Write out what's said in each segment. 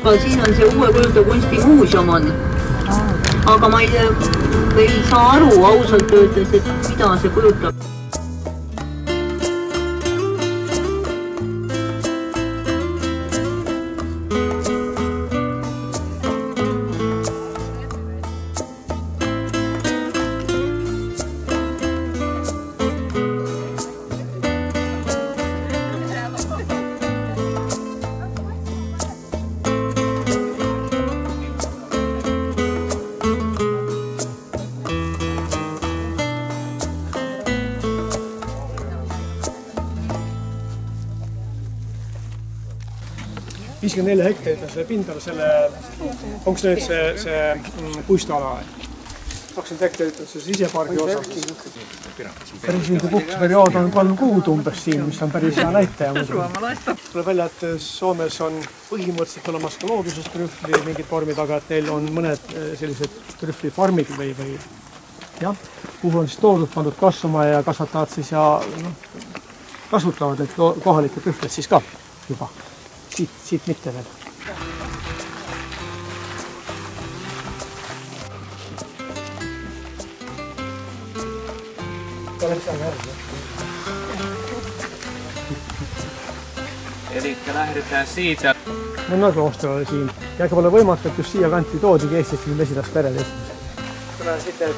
aga siin on see uue kujutav kunstimuuseum on. Aga ma ei saa aru ausalt öeldes, et mida see kujutab. hektarit on selle pindala, onks nüüd see puistuala. 20 hektarit on see sisepargi osa. Presidendi puhkusperiood on 3 kuud umbes siin, mis on päris hea näitaja. Tuleb välja, et Soomes on põhimõtteliselt olemas ka looduses trühvli mingid vormid, aga et neil on mõned sellised trühvlifarmid või jah, kuhu on siis toodud, pandud kasvama ja kasvatavad siis ja kasutavad need kohalikud trühvlid siis ka juba. Siit mitte veel. Elikkä lähdetään siitä. Munnaklooster oli siin. Ja aika paljon võimatu, et just siia kanti toodigi Eestist mesilaste perede esimesed. Tulee sitten, et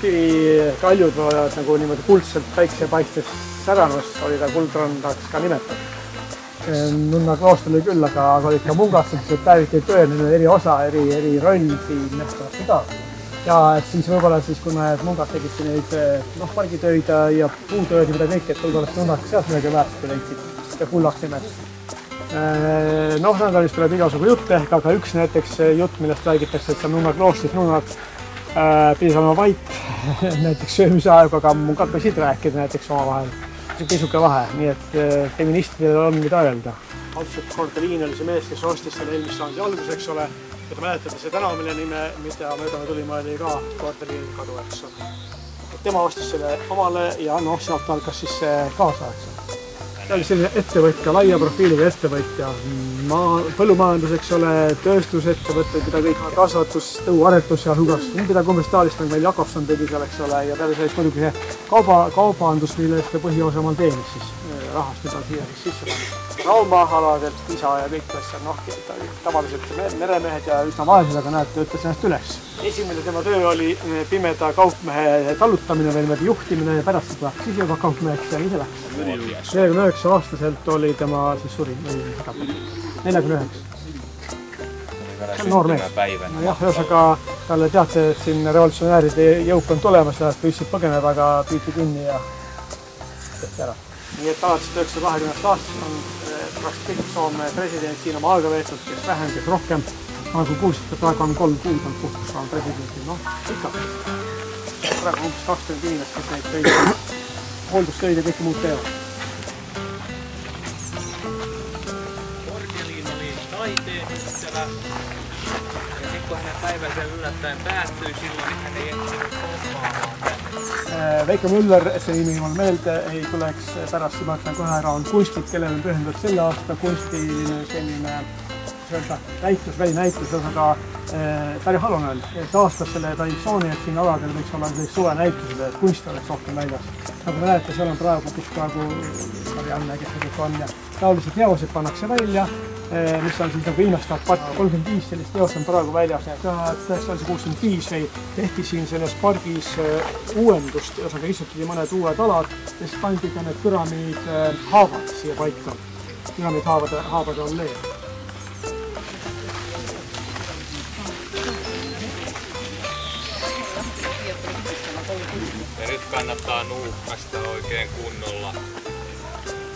kivikaljud voivat nagu niimoodi kuldselt päiksepaistes säranus, oli ta kuldrandaks ka nimetatud. Nunna klooster oli küll, aga olid ka mungastused päeviti tõeline eri osa, eri roll siin nähtavasti ka. Ja siis võib-olla siis, kui need mungad tegid siin neid pargitöid ja puutööd ja mida kõik, et võib-olla nunnakas sealt midagi väärtust leidsid ja kullaks nimed. Nannalist tuleb igasugu jutte, aga üks näiteks jutt, millest räägitakse, et see on Nunna kloostris nunnad pidis olema vait näiteks söömise aegu, aga mungad võisid rääkida näiteks omavahel. Pisuke vahe, nii et feministidel on mida öelda. Alfred Korteliin oli see mees, kes ostis selle eelmist saandi alguses, eks ole. Ja te mäletate see tänav, mille nime, mida mööda me tulime, oli ka Korteliini kadu, eks ole. Tema ostis selle omale ja sealt algas siis see kaasa, eks ole. Ta oli selline ettevõtja, laia profiiliga ettevõtja. Põllumajandus, eks ole, tööstusettevõtted, mida kõik kasvatus, tõuaretus ja hugast. Mida kommerstaalist on meil Jakobson tegi seal, eks ole, ja peale sellist muidugi see kaubandus, millest põhiosa omal teenis siis rahast, mida siia sisse pani. Raumaaladelt isa ja kõik asja, tavaliselt meremehed ja üsna vaesed, aga näed, töötas ennast üles. Esimene tema töö oli pimeda kaupmehe tallutamine või juhtimine ja pärast seda siis juba kaupmeheks ja ise läks. 49 aastaselt oli tema siis suri, 49. Noor mees. Jah, ühesõnaga talle teate, et siin revolutsionääride jõuk on tulemas ja püüdsid põgeneda, aga püüti kinni ja tehti ära. Nii et alates 1920 aastast on praktiliselt kõik Soome president siin oma aega veetud, kes vähem, kes rohkem. Nagu kuulsite, praegu on 3 kuud on puhkus saanud presidentil, ikka. Praegu umbes 20 inimest, kes neid töid, hooldustöid ja kõike muud teevad. Korteliin oli taiteen ystävä. Ja sitten kun hänen päivänsä yllättäen päättyi silloin, niin hän ei ehtinyt kommaamaan tänne. Veiko Müller, see nimi mul meelde ei tuleks pärast, ma ütlen kohe ära, on kunstnik, kellel on pühendatud selle aasta kunstiline selline välinäitus, aga Päri Halonel taastas selle traditsiooni, et siin aladel võiks olla suvenäitused, et kunst oleks rohkem väljas. Nagu me näete, seal on praegu, kus praegu Marianne, kes kõik on ja taolised teosed pannakse välja, mis on siis nagu ilmestavat parki. 35 sellist teost on praegu väljas. 1965 tehti siin selles pargis uuendust, ühesõnaga istutati mõned uued alad, kes pandi ka need püramiid haavad siia paika. Püramiid haavade allee. Ja nyt kannattaa nuuhkasta oikein kunnolla.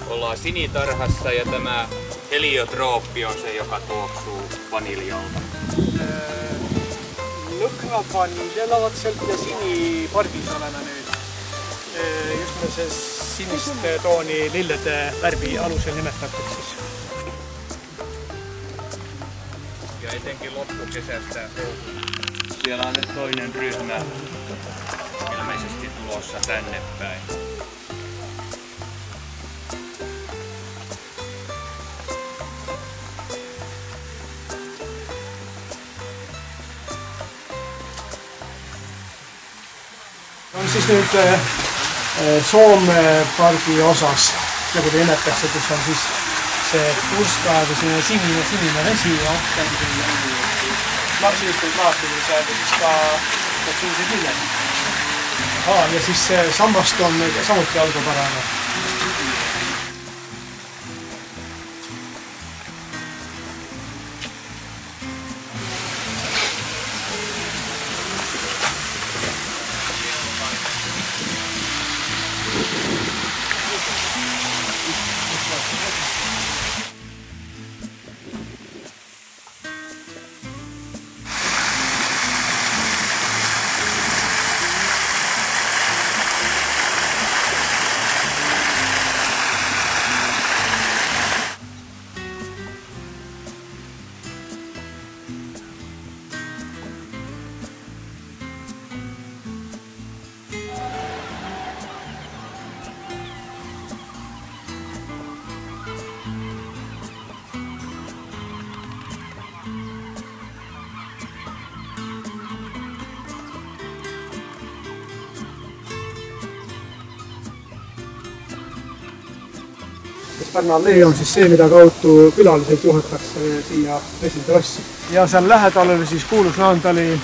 Ollaan sinitarhassa ja tämä heliotrooppi on se, joka tuoksuu vaniljalta. Lõhnapanid elavad sealt ja sinipargis oleme nüüd. Just see sinist tooni lillede värvi alusel nimetatud siis. Ja etenkin loppukesästä siellä on nyt toinen ryhmä ilmeisesti tulossa tänne päin. On siis nüüd Soome pargi osas, nagu te nimetatakse, kus on siis see purskkaev ja sinine vesi ja ohkem maksiivselt maatulise ja siis ka sellised viljad. Ja siis sammast on samuti algupärane. Pärna allee on siis see, mida kaudu külaliselt juhatakse siia vesiterrassi. Ja seal lähedal oli siis kuulus Naantali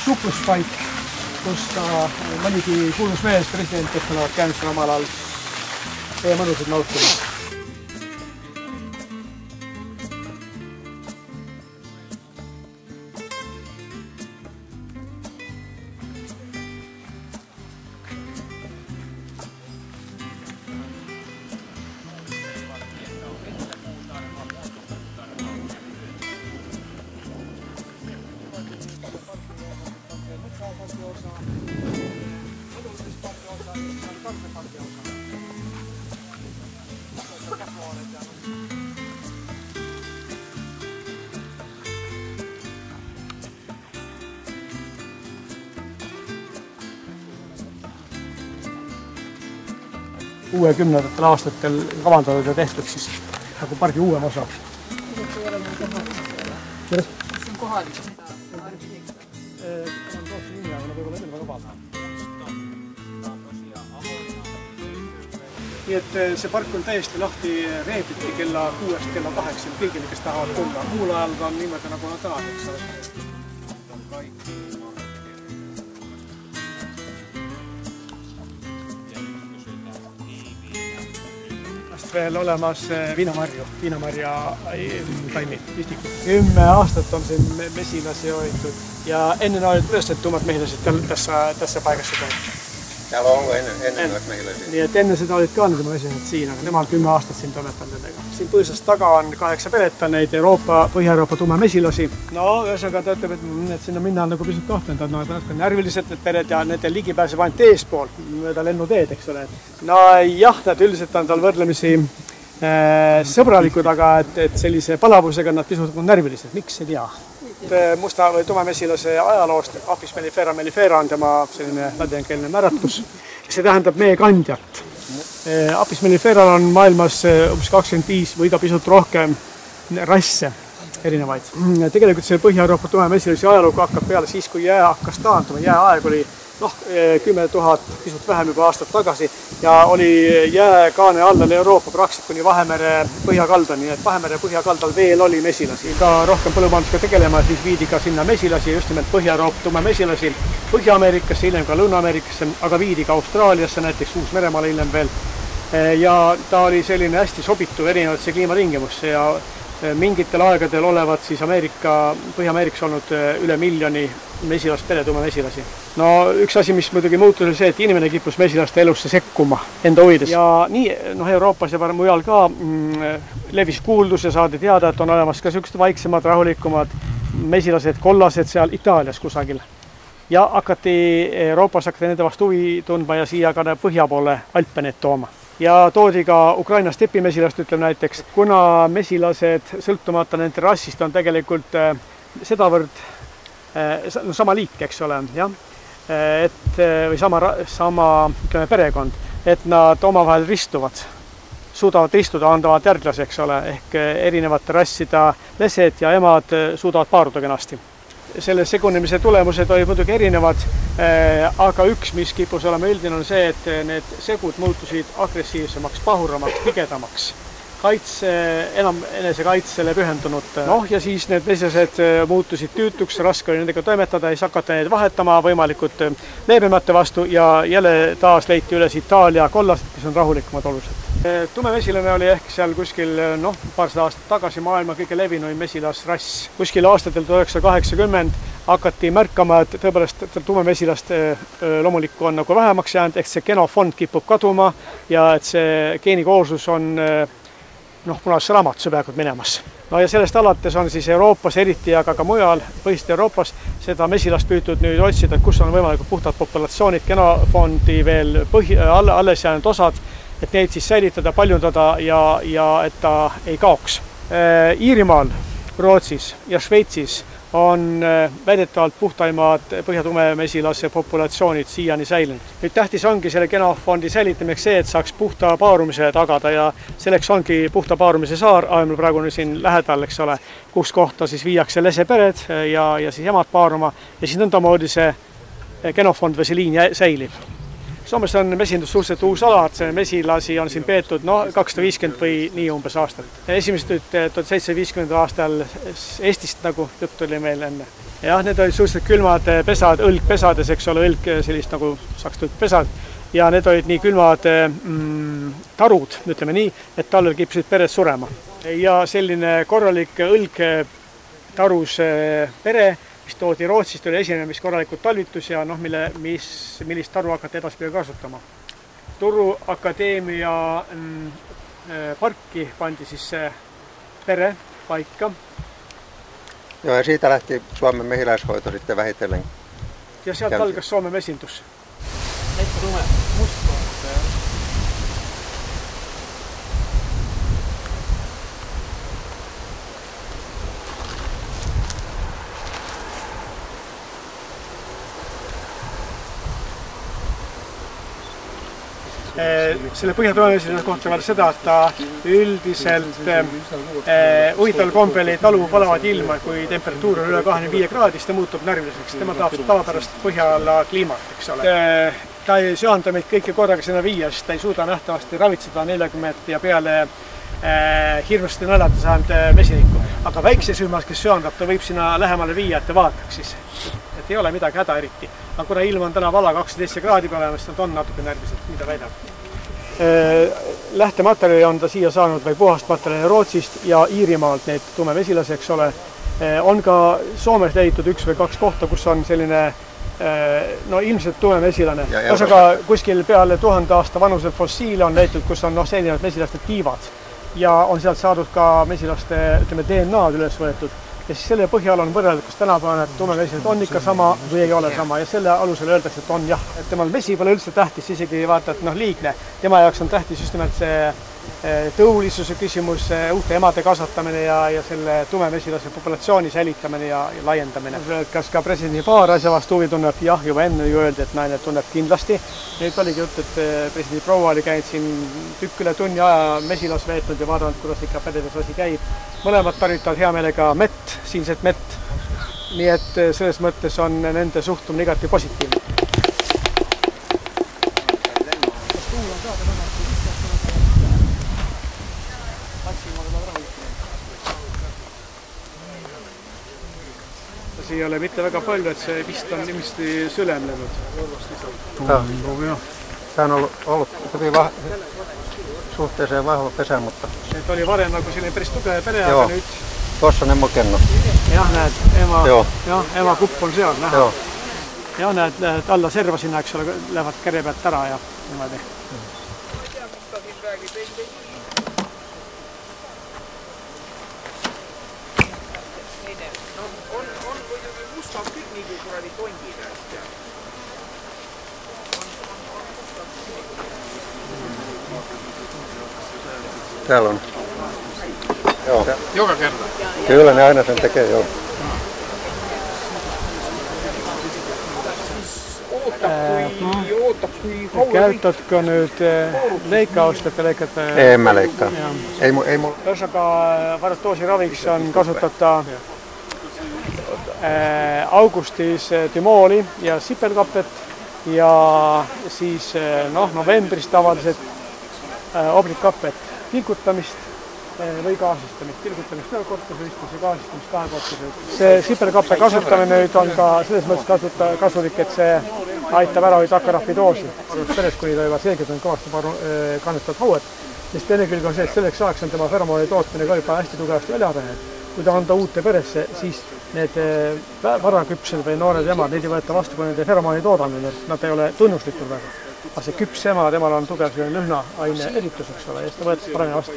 supluspaik, kus ka mõnigi kuulus mees, president, kes olevat käinud seal omal ajal teie mõnusid nautida. Kümnendatel aastatel kavandatud ja tehtud siis nagu pargi uuem osa. Mis on kohalik seda pargi liikta? On tootsi nimi, aga võib-olla enne väga vaadata. Nii et see park on täiesti lahti reedeti kella 6 kella 8 kõigile, kes tahavad tulla. Muul ajal on niimoodi nagu nad täna, eks ole. Veel olemas viinamarja taimi istikud. 10 aastat on siin mesilasi hoitud ja enne olid tõesti tummad mehilased tässä paikassa tulnud. Täällä onko ennen olet mehiläisiä? Nii et enne seda olid ka need mehilased siin, aga nemad 10 aastat siin toimetanud nendega. Siin põõsast taga on 8 peretta neid Põhja-Euroopa tumme mesilasi. No, ühesõnaga ta ütleb, et sinna minna on nagu pisut kahtlenud, nad on natuke närvilised need pered ja nendel ligi pääseb ainult eespool, mööda lennuteed, eks ole. No jah, nad üldiselt on tal võrdlemisi sõbralikud, aga et sellise palavusega nad pisut on närvilised. Miks ei tea? Musta või tume mesilase ajaloost Apis mellifera mellifera on tema selline ladinkeelne määratlus. See tähendab mee kandjat. Apis melliferal on maailmas umbes 25 või ka pisut rohkem rasse erinevaid. Tegelikult see Põhja-Euroopa tume mesilase ajalugu hakkab peale siis, kui jää hakkas taanduma. Jääaeg oli 10 000 pisut vähem juba aastat tagasi ja oli jääkaane all Euroopa praktiliselt kuni Vahemere põhjakaldani, nii et Vahemere põhjakaldal veel oli mesilasi. Ka rohkem põllumajandusega tegelema, siis viidi ka sinna mesilasi, just nimelt Põhja-Euroopa tume mesilasi Põhja-Ameerikasse, hiljem ka Lõuna-Ameerikasse, aga viidi ka Austraaliasse, näiteks Uus-Meremaale hiljem veel. Ja ta oli selline hästi sobituv erinevatesse kliimatingimusse ja mingitel aegadel olevat siis Põhja-Ameerikas olnud üle 1 miljoni mesilast peretume mesilasi. No üks asi, mis muidugi muutus, oli see, et inimene kippus mesilaste elusse sekkuma enda huvides. Ja nii Euroopas ja mujal ka levis kuuldus ja saadi teada, et on olemas ka sellised vaiksemad, rahulikumad mesilased, kollased seal Itaalias kusagil. Ja Euroopas hakati nende vastu huvi tundma ja siia ka põhja poole Alpeneid tooma. Ja toodi ka Ukraina stepimesilast, ütleb näiteks, kuna mesilased sõltumata nende rassist on tegelikult sedavõrd sama liik, eks ole, jah? Või sama perekond, et nad omavahel ristuvad, suudavad ristuda, andavad järglasi, eks ole, ehk erinevate rassida lesed ja emad suudavad paaruda kenasti. selle segunemise tulemused olid muidugi erinevad, aga üks, mis kippus olema üldine, on see, et need segud muutusid agressiivsemaks, pahuramaks, pigedamaks, enam enesekaitsele pühendunud. Noh, ja siis need mesilased muutusid tüütuks, raske oli nendega toimetada, siis hakata neid vahetama võimalikult leebemate vastu ja jälle taas leiti üles Itaalia kollased, kes on rahulikumad oluliselt. Tumemesilane oli ehk seal kuskil paarsada aastat tagasi maailma kõige levinuim mesilasrass. Kuskil aastatel 1980 hakati märkama, et tõepoolest tumemesilast loomulikku on nagu vähemaks jäänud, ehk see genofond kipub kaduma ja et see geenikooslus on punasesse raamatusse peaaegu minemas. No ja sellest alates on siis Euroopas eriti, aga ka mujal, põhiliselt Euroopas, seda mesilast püütud nüüd otsida, et kus on võimalikult puhtad populatsioonid, genofondi veel alles jäänud osad, et neid siis säilitada, paljundada ja et ta ei kaoks. Iirimaal, Rootsis ja Šveitsis on väidetavalt puhtaimad põhjatumemesilase populatsioonid siiani säilinud. Nüüd tähtis ongi selle genofondi säilitamiseks see, et saaks puhta paarumise tagada ja selleks ongi puhta paarumise saar, ajamil praegu siin lähedal, eks ole, kus kohta siis viiakse lesepered ja siis emad paaruma ja siis nõndamoodi see genofond või see liin säilib. Soomes on mesindus suhteliselt uus ala, et see mesilasi on siin peetud 250 või nii umbes aastat. Esimesed 1750 aastal Eestist nagu jutt oli meil enne. Jah, need olid suhteliselt külmad pesad, õlgpesades, eks ole, õlg sellist nagu sakstud pesad. Ja need olid nii külmad tarud, ütleme nii, et talvel kippusid pered surema. Ja selline korralik õlgtarus pere, mis toodi Rootsist, oli esimene, mis korralikult talvitus ja millist taru hakati edaspidi kasutama. Turru Akadeemia parki pandi siis see pere paika. Joo, ja siitä lähti Suomen mehiläishoito sitten vähitellen. Ja sealt algas Soome mesindus. Metsätume mustkohta. Selle põhjatumemesilase kohta veel seda, et ta üldiselt huvitaval kombel ei talu palavat ilma, kui temperatuur on üle 25 kraadi, siis ta muutub närviliseks. Tema tahab tavapärast põhjala kliimat, eks ole. Ta ei söanda meid kõike korraga sinna viia, sest ta ei suuda nähtavasti ravitseda 40 ja peale hirmsasti naljata saanud mesinikku. Aga väikses rühmas, kes söandab, ta võib sinna lähemale viia, et ta vaataks siis. Et ei ole midagi häda eriti. Aga kuna ilm on täna vala 12 kraadi peale, siis ta on natuke närviselt, mida väidab. Lähtematerjali on ta siia saanud või puhast materjali Rootsist ja Iirimaalt neid tumemesilasi, eks ole. On ka Soomes leitud 1 või 2 kohta, kus on selline ilmselt tumemesilane. Aga kuskil peale 1000 aasta vanuse fossiile on leitud, kus on sellised mesilaste tiivad. Ja on sealt saadud ka mesilaste DNA-d üles võetud. Ja siis selle põhjal on võrrelda, kas tänapäevane tumemesilased on ikka sama või ei ole sama. Ja selle alusel öeldakse, et on jah. Et temal mesi pole üldse tähtis, isegi vaata, et liigne. Tema jaoks on tähtis just nimelt see tõulisuse küsimus, uute emade kasvatamine ja selle tumemesilase populatsiooni säilitamine ja laiendamine. Kas ka presidendi paar asja vastu huvi tunneb? Jah, juba enne ju öeldi, et naine tunneb kindlasti. Nüüd oligi jutt, et presidendi proua oli käinud siin tükk üle tunni aja mesilas veetnud ja vaadanud, kuidas ikka pededes asi käib. Mõlemad tarvitavad hea meelega mett, siinset mett. Nii et selles mõttes on nende suhtumine igati positiivne. Ei ole mitte väga palju, et see vist on nimesti sülemlenud. Tämä on ollut hyvin suhteeseen vahva pesä, mutta... Et oli varem nagu selline päris tugev pere, aga nüüd... Tuossa on emokenno. Jah, näed, ema kupp on seal näha. Ja näed, alla serva sinna, eks ole, lähevad kärje pealt ära ja niimoodi. Täällä on. Joo. Joka kerta? Kyllä ne aina sen tekee, joo. Käytätkö nyt leikkausta, että leikata? En mä leikkaa. Ei mulla. Jos varatoosi raviks on kasutada augustis tümooli ja sipelgapet ja siis novembris tavaliselt oblikkapet tilgutamist või gaasistamist. Tilgutamist ühe korpusevõistlus ja gaasistamist kahe korpusevõistlus. See sipelgappe kasutamine nüüd on ka selles mõttes kasulik, et see aitab ära hoida akarapidoosi. Selles, kuni ta juba selgelt on kõvasti kannetavad haued, sest teine külg on see, et selleks ajaks on tema feromooni tootmine ka juba hästi tugevasti välja arenenud. Kui ta anda uute peresse, siis need varaküpsed või noored emad, neid ei võeta vastu, kui nende feromooni toodamine, nad ei ole tunnuslikud väga. Aga see küps ema, temal on tugev lõhnaaine eritus, eks ole, ja seda võetakse paremini vastu.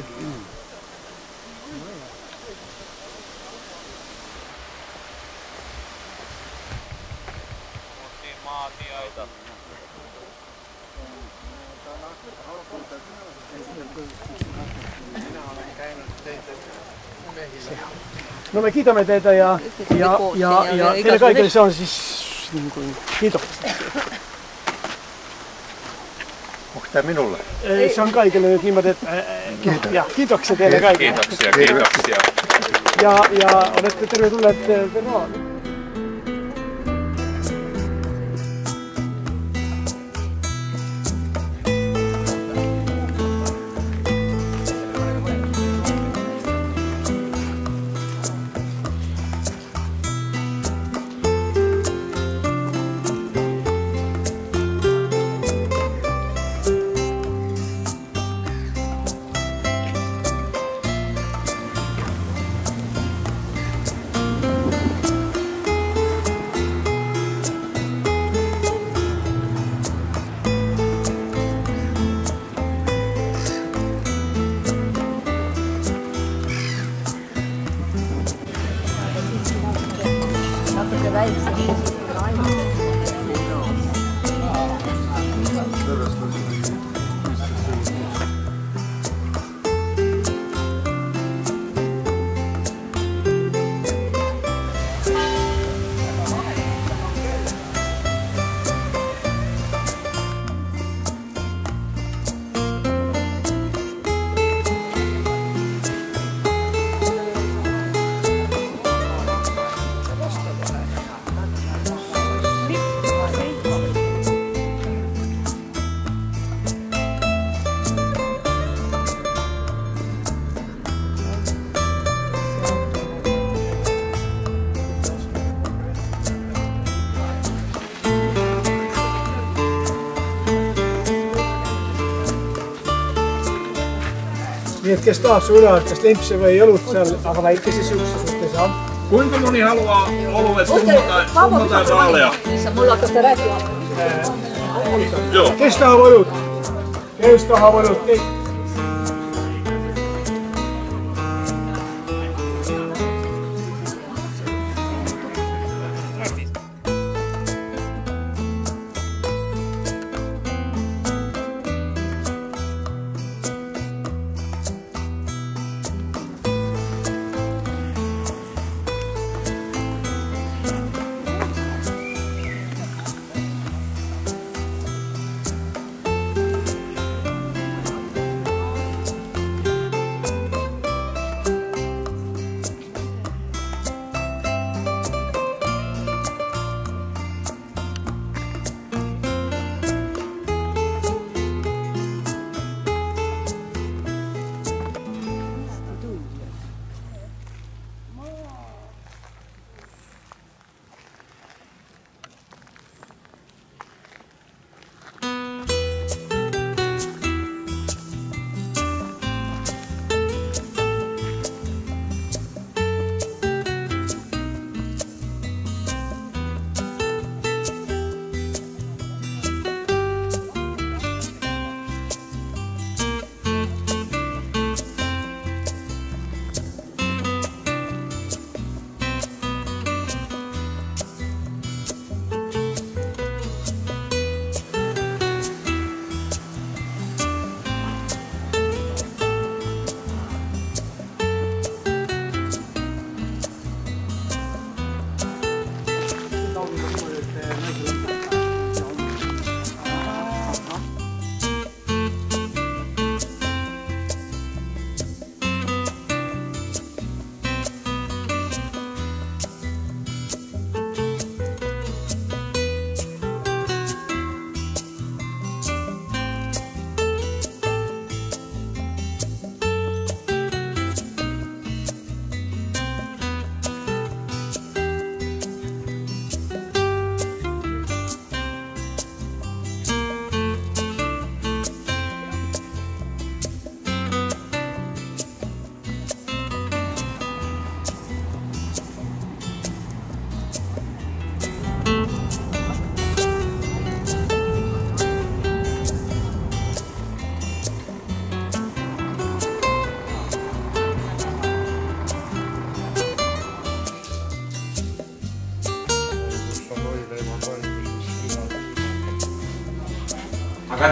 No me kiidame teitä ja teille kaikille se on siis niin kuin kiitokset. Onko tämä minulle? Se on kaikille nyt niimoodi, että kiitoksia teille kaikille. Kiitoksia. Ja olette tervetulleet Veroon. Niin, että kes tahab su üle, kas lempse või õlut seal, aga väikese sihukese suhtes on. Kuinka moni haluaa oluet sunnuntai vaaleja? Mulla hakata rääkima. Joo. Kes tahab õlut? Kes tahab õlut?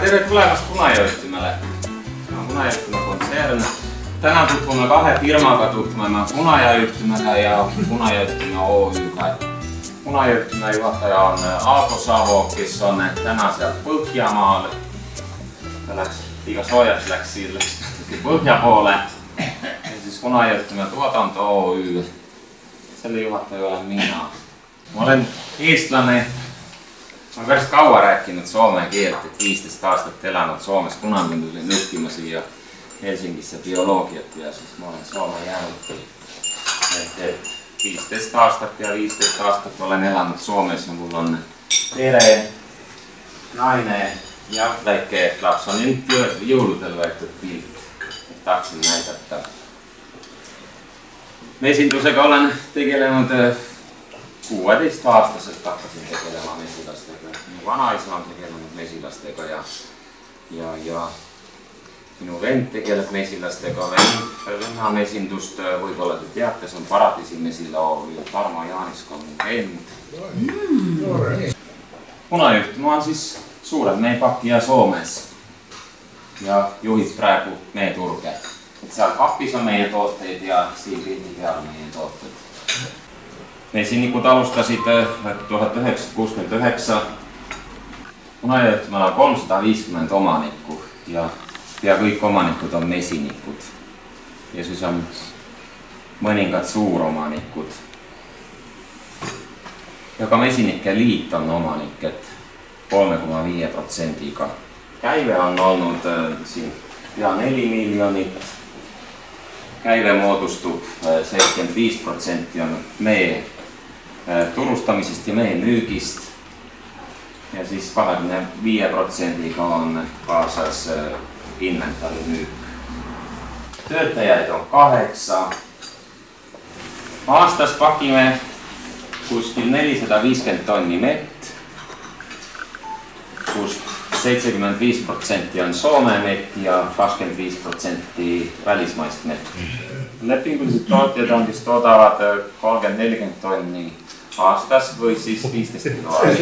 Tere tulemast Punajoyhtymälle. Se on Punajoyhtymä-konsern. Tänään tutvumme kahden firmaa, tutvumme Punajoyhtymällä ja Punajoyhtymä Oy. Punajoyhtymä johtaja on Aapo Savo, kes on tänään sieltä Põhjamaal. Liiga soojaksi läks sille põhja poole. Ja siis Punajoyhtymä Tuotanto Oy. Selle juhataja olen minä. Mä olen eestlane. Mä oon päris kauan rääkinyt suomen kieltä, 15 aastat elänyt Suomessa, kunhan kun tulin õppima siia Helsingissä bioloogiat ja siis mä olen Suomen jäänyt. 15 aastat ja 15 aastat olen elänyt Suomessa, mulla on pere, nainen ja väike lapsi. On nyt joulutelu võetud pilt, et tahtsin näidata. Mesindusega olen tegelenud 16-aastaselt hakkasin tegelema mesilastega. Minu vanaisa on tegelenud mesilastega ja minu vend tegeleb mesilastega. Venna mesindust võib-olla te teate, see on Paradiisi Mesila Oy. Tarmo Jaanisk on vend. Punajoyhtymä on siis suurem meepakkija Suomessa ja juhib praegu meeturge. Et seal kapis on meie tooteid ja siin pildi peal meie tooteid. Mesinikud alustasid 1969. Punajoyhtymällä on 350 omanikku ja pea kõik omanikud on mesinikud. Ja siis on mõningad suuromanikud. Ja ka Mesinike Liit on omanik, et 3,5%. Käive on olnud siin pea 4 miljonit. Käive moodustub 75% on mee turustamisest ja mee müügist. Ja siis 25% on kaasas inventarimüük. Töötajaid on 8. Aastas pakime kuskil 450 tonni mett, kust 75% on Soome mett ja 25% välismaist mett. Lepingulised tootjad on, kes toodavad 30-40 tonni aastas või siis 15 kilo aastas.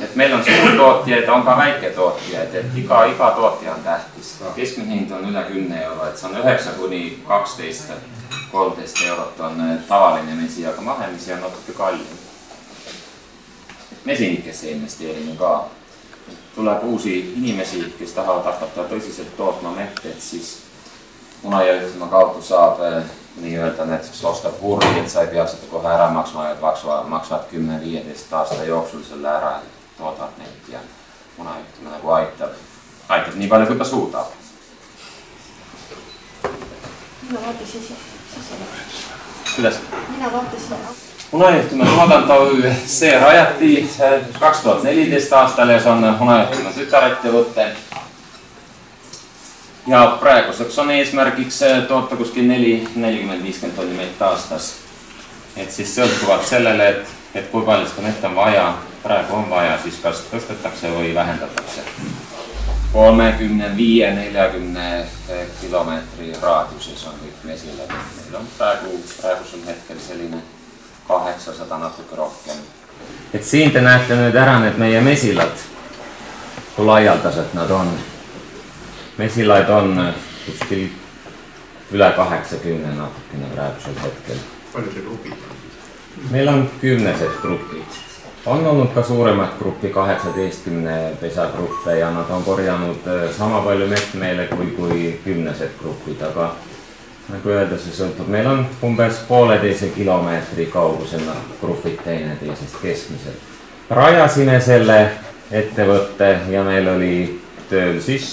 Et meil on suurtootjaid, on ka väiketootjaid, et iga tootja on tähtis. Keskmine hind on üle 10 euro, et see on 9-12-13 eurot on tavaline mesi, aga mahemesi on natuke kallim. Mesinikesse investeerime ka. Tuleb uusi inimesi, kes tahavad hakata tõsiselt tootma mett, et siis Punajoyhtymä kaudu saab nii-öelda näiteks osta purri, et sa ei pea seda kohe ära maksma, et maksavad 10-15 aasta jooksul selle ära, et toodad neid ja Punajoyhtymä nagu aitab nii palju, kui ta suudab. Mina vaatasin siia. Kuidas? Mina vaatasin. Punajoyhtymä Tuotanto Oy, see rajati 2014 aastal ja see on Punajoyhtymä tütarettevõte. Ja praeguseks on eesmärgiks toota kuskil 40-50 tonni mett aastas. Et siis sõltuvad sellele, et kui palju seda mett on vaja, praegu on vaja, siis kas tõstetakse või vähendatakse. 35-40 kilomeetri raadiuses on kõik mesilad. Meil on praegusel hetkel selline 800 natuke rohkem. Et siin te näete nüüd ära need meie mesilad, kui laialdaselt nad on. Mesilaid on kuskil üle 80 natukene praegusel hetkel. Palju see grupid on? Meil on 10 grupid. On olnud ka suuremat gruppi, 18 pesagruppe ja nad on korjanud sama palju mett meile kui 10 grupid, aga nagu öelda, see sõltub. Meil on umbes 1,5 kilomeetri kaugusena grupid teineteisest keskmiselt. Rajasime selle ettevõtte ja meil oli tööl siis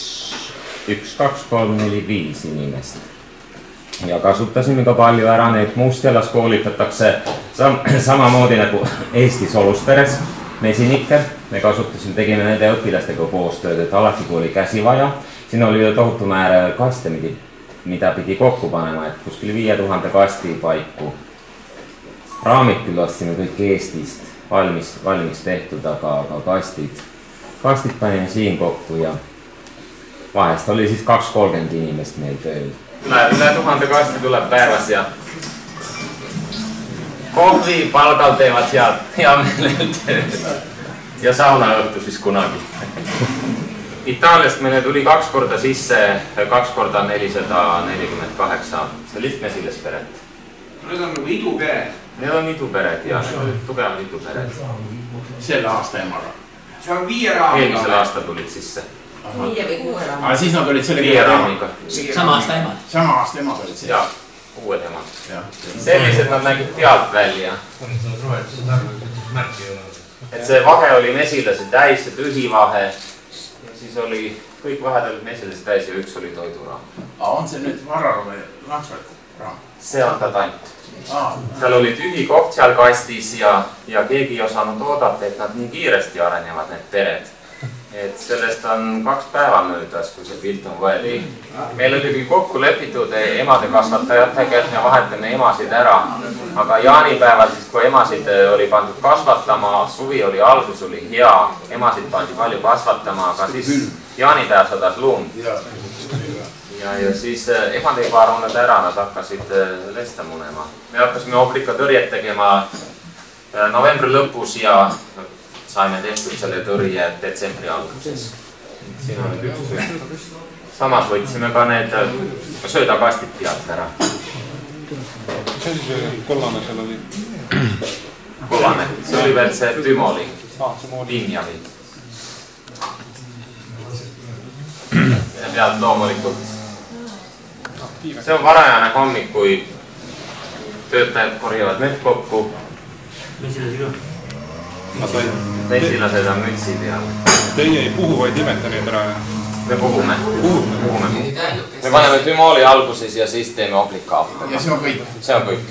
1, 2, 3, 4, 5 inimest. Ja kasutasime ka palju ära neid Mustjalas koolitatakse samamoodi nagu Eestis Olusperes mesinikke. Me kasutasime, tegime nende õpilastega koostööd, et alati kui oli käsi vaja. Siin oli tohutu määr kaste, mida pidi kokku panema, et kuskil 5000 kasti paiku. Raamid küll ostsime kõik Eestist valmis tehtud, aga kastid panime siin kokku ja vahest oli siis 2-30 inimest meil tööl. Üle 1000 kasti tuleb päevas ja kohvi palgal teevad hea meelel tööd. ja saunaõhtu siis kunagi. Itaaliast meile tuli 2 korda sisse, 2 korda 448 lihtmesilasperet. Need on nagu idupered. Need on idupered ja tugevad idupered. Selle aasta emaga. See on 5 raamiga. Eelmisel aastal tulid sisse. 5 või 6 raamiga. Aga siis nad olid selle 5 raamiga. Sama aasta emad. Sama aasta emad olid siis. Jaa, uued emad. Sellised nad nägid pealt välja. Et see vahe oli mesilasi täis, see tühi vahe. Ja siis oli kõik vahed olid mesilasi täis ja üks oli toiduraam. On see nüüd varrar või laksvõt raam? See on ta tant. Seal oli tühi koht seal kastis ja keegi ei osanud oodata, et nad nii kiiresti arenevad, need pered. Et sellest on 2 päeva möödas, kui see pilt on võeti. Meil oli küll kokku lepitud emade kasvatajatega, et me vahetame emasid ära. Aga jaanipäeval, siis kui emasid oli pandud kasvatama, suvi oli algus, oli hea. Emasid pandi palju kasvatama, aga siis jaanipäev sadas lund. Ja siis emad ei varunud ära, nad hakkasid lesta munema. Me hakkasime oblikatõrjet tegema novembri lõpus ja saime tehtud selle tõrje detsembri alguses. Siin on nüüd üks tükk. Samas võtsime ka need söödakastid pealt ära. Mis asi see kollane seal oli? Kollane, see oli veel see tümoli, pinjavi. Ja pealt loomulikult. See on varajane hommik, kui töötajad korjavad need kokku. Mesilased on mütsi peal. Teie ei puhu, vaid imete neid ära? Me puhume. Me paneme tümoli alguses ja siis teeme oblikaaptega. Ja see on kõik? See on kõik.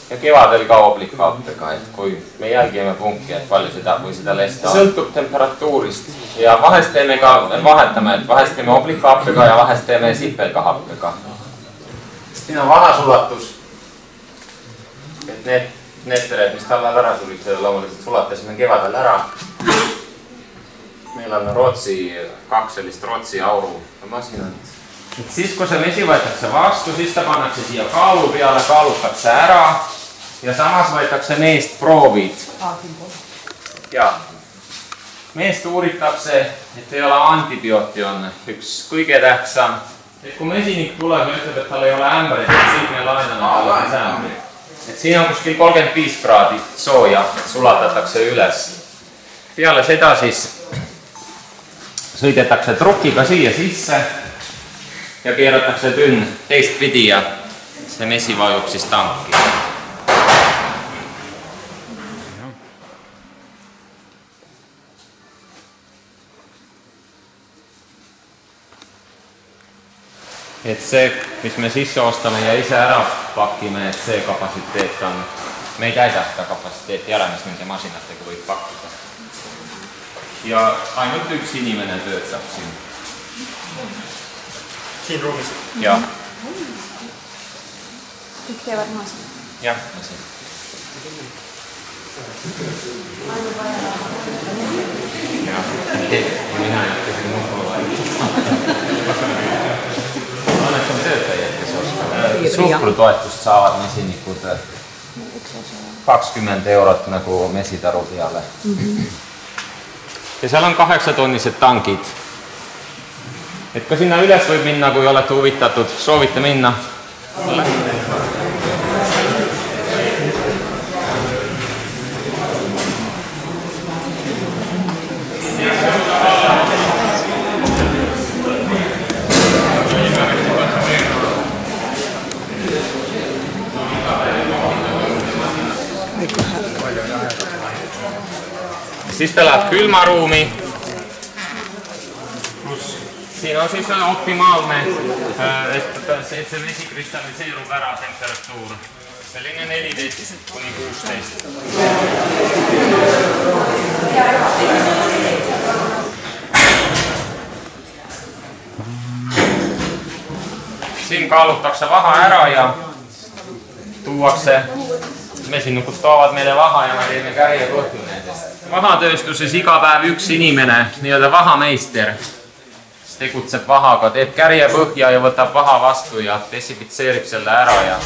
Ja kevadel ka oblikaaptega, et kui me jälgime punki, et palju seda või seda lesta. Sõltub temperatuurist. Ja vahest teeme ka, vahetame, et vahest teeme oblikaaptega ja vahest teeme sipelgahappega. Siin on vahasulatus. Et need pered, mis talvel ära sulid, loomulikult sulatasime kevadel ära. Meil on 2 sellist Rootsi auru masinat. Siis, kui see mesi võetakse vastu, siis ta pannakse siia kaalu peale, kaalutakse ära ja samas võetakse meest proovid. Ja meest uuritakse, et ei ole antibiooti on üks kõige tähtsam. Et kui mesinik tuleb ja ütleb, et tal ei ole ämbrit, et siit me laename talle siis ämbrit. Et siin on kuskil 35 kraadi sooja, et sulatatakse üles. Peale seda siis sõidetakse trukiga siia sisse ja keeratakse tünn teistpidi ja see mesi vajub siis tanki. Et see, mis me sisse ostame ja ise ära pakime, et see kapatsiteet on, me ei täida seda kapatsiteeti ära, mis nende masinatega võib pakkuda. Ja ainult üks inimene töötab siin. Siin ruumis? Jah. Kõik teevad maas? Jah, masin. Jah, mina ei hakka siin nuhku. Õnneks on töötajad, kes oskavad. Suhkrutoetust saavad mesinikud 20 eurot nagu mesitaru peale. Ja seal on 8-tonnised tankid. Et ka sinna üles võib minna, kui olete huvitatud. Soovite minna? Siis ta läheb külmaruumi. Siin on siis optimaalne, et see vesi kristalliseerub ära temperatuur. Selline 14 kuni 16. Siin kaalutakse vaha ära ja tuuakse, mesinukud toovad meile vaha ja me teeme käia põhju nendest. Vahatööstuses iga päev üks inimene, nii-öelda vahameister, tegutseb vahaga, teeb kärje põhja ja võtab vaha vastu ja desinfitseerib selle ära ja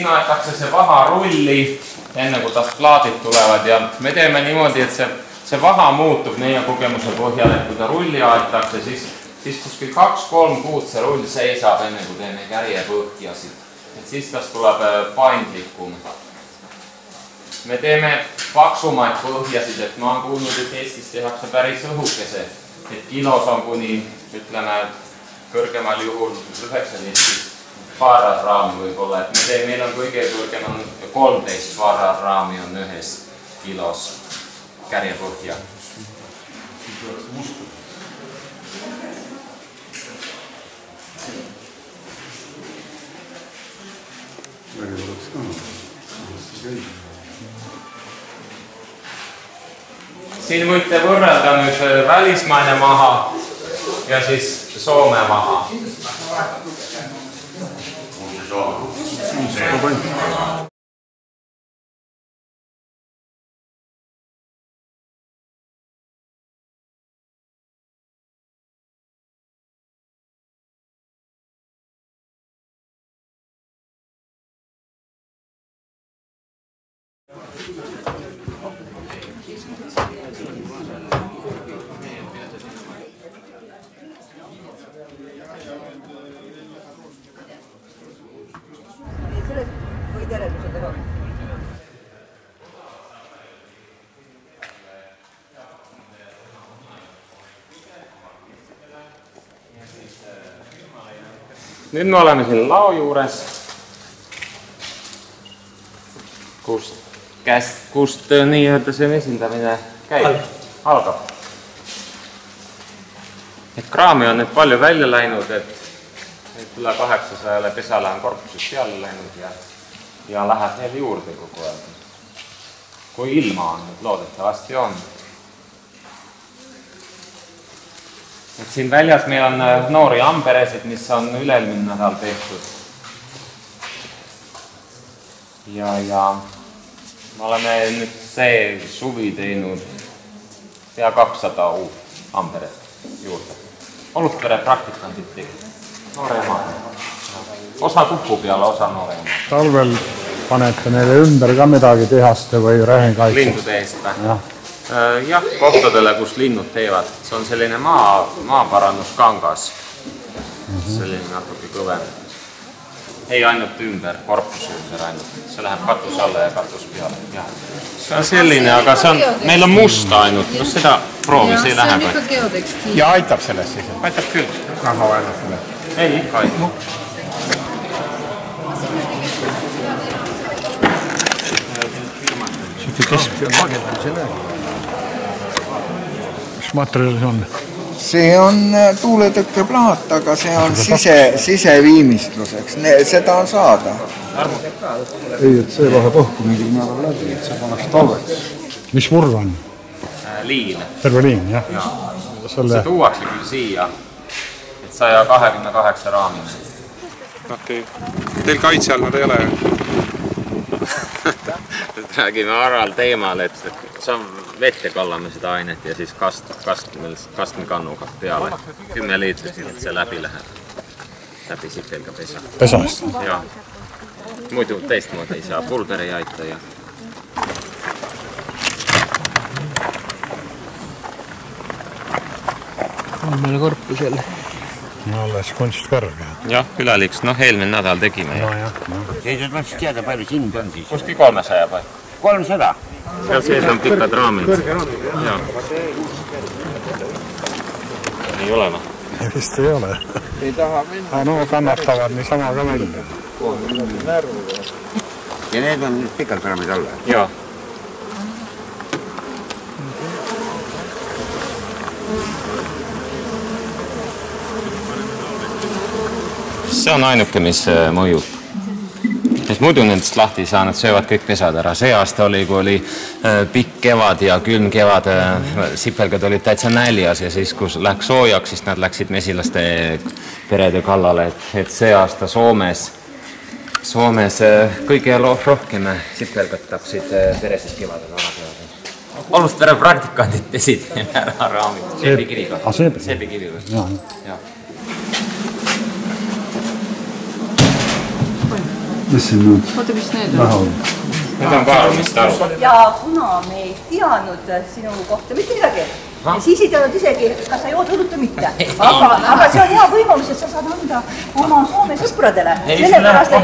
siin aetakse see vaha rulli, enne kui tast plaadid tulevad ja me teeme niimoodi, et see vaha muutub meie kogemuse põhjal, et kui ta rulli aetakse, siis kuskil 2-3 kuud see rull seisab, enne kui teeme kärjepõhjasid. Et siis tast tuleb paindlikum. Me teeme paksumaid põhjasid, et ma olen kuulnud, et Eestis tehakse päris õhukese. Et kilos on kuni, ütleme, kõrgemal juhul 19 vaarasraami võib-olla. Et meil on kõige kõrgem on 13 vaarasraami on ühes kilos kärjepõhja. Siin võite võrrelda nüüd välismaine maha ja siis Soome maha. Nüüd me oleme siin lao juures, kust nii-öelda see mesindamine käib, algab. Et kraami on nüüd palju välja läinud, et üle 800 pesale on korpusest peale läinud ja läheb veel juurde kogu aeg. Kui ilma on, nüüd loodetavasti on. Et siin väljas meil on noori amberesid, mis on üle-eelmine nädal tehtud. Ja me oleme nüüd see suvi teinud pea 200 uut amberet juurde. Olustvere praktikandid tegid. Noore ema. Osa kupu peale, osa noore ema. Talvel panete neile ümber ka midagi tehaste või rähenkaitsest? Lindude eest või? Jah, kohtadele, kus linnud teevad. See on selline maaparanduskangas. Selline natuke kõvem. Ei ainult ümber, korpuse ümber ainult. See läheb katus alla ja katus peale. See on selline, aga meil on musta ainult. No seda proovi, see ei lähe või? Ja aitab sellest siis? Aitab küll. Naha vaenab selle? Ei, ikka aitab. Siit keskpea magendamise näe. Mis materjal see on? See on tuuletõkkeplaat, aga see on siseviimistluseks. Seda on saada. Ei, et see läheb õhku mingil määral läbi, et see pannakse talveks. Mis murd on? Liin. Terve liin, jah? See tuuakse küll siia, et 128 raamine. Okei. Teil kaitse all nad ei ole? Räägime Aral teemal, et vette kallame seda ainet ja siis kastmekannuga peale 10 liitrit, et see läbi läheb. Läbi sipelga pesa. Pesast? Jah. Muidu teistmoodi ei saa, pulber ei aita ja... On meil korpus jälle. No alles kunstkõrg. Jah, üleliks, eelmine nädal tegime. No jah. Seisad mõttes teada, palju sind on siis? Kuski 300 või? 300? Seal sees on pikad raamid. Ei ole või? Vist ei ole. Ei taha minna. No kannatavad niisama ka välja. Ja need on pikad raamid alla? Jaa. See on ainuke, mis mõjub. Et muidu nendest lahti ei saa, nad söövad kõik pesad ära. See aasta oli, kui oli pikk kevad ja külm kevad, sipelgad olid täitsa näljas ja siis, kui läks soojaks, siis nad läksid mesilaste perede kallale. Et see aasta Soomes kõige rohkem sipelgad tapsid peresid kevadel ära. Olustvere praktikandid pesid ära raamid. Seebikiviga. Seebikiviga. Jah. mis siin nüüd Oota, mis need näha on? on? Need on kaalumist aru. ja kuna me ei teadnud sinu kohta mitte midagi, siis ei teadnud isegi, kas sa jood õlut või mitte. Aga see on hea võimalus, et sa saad anda oma Soome sõpradele. Sellepärast, et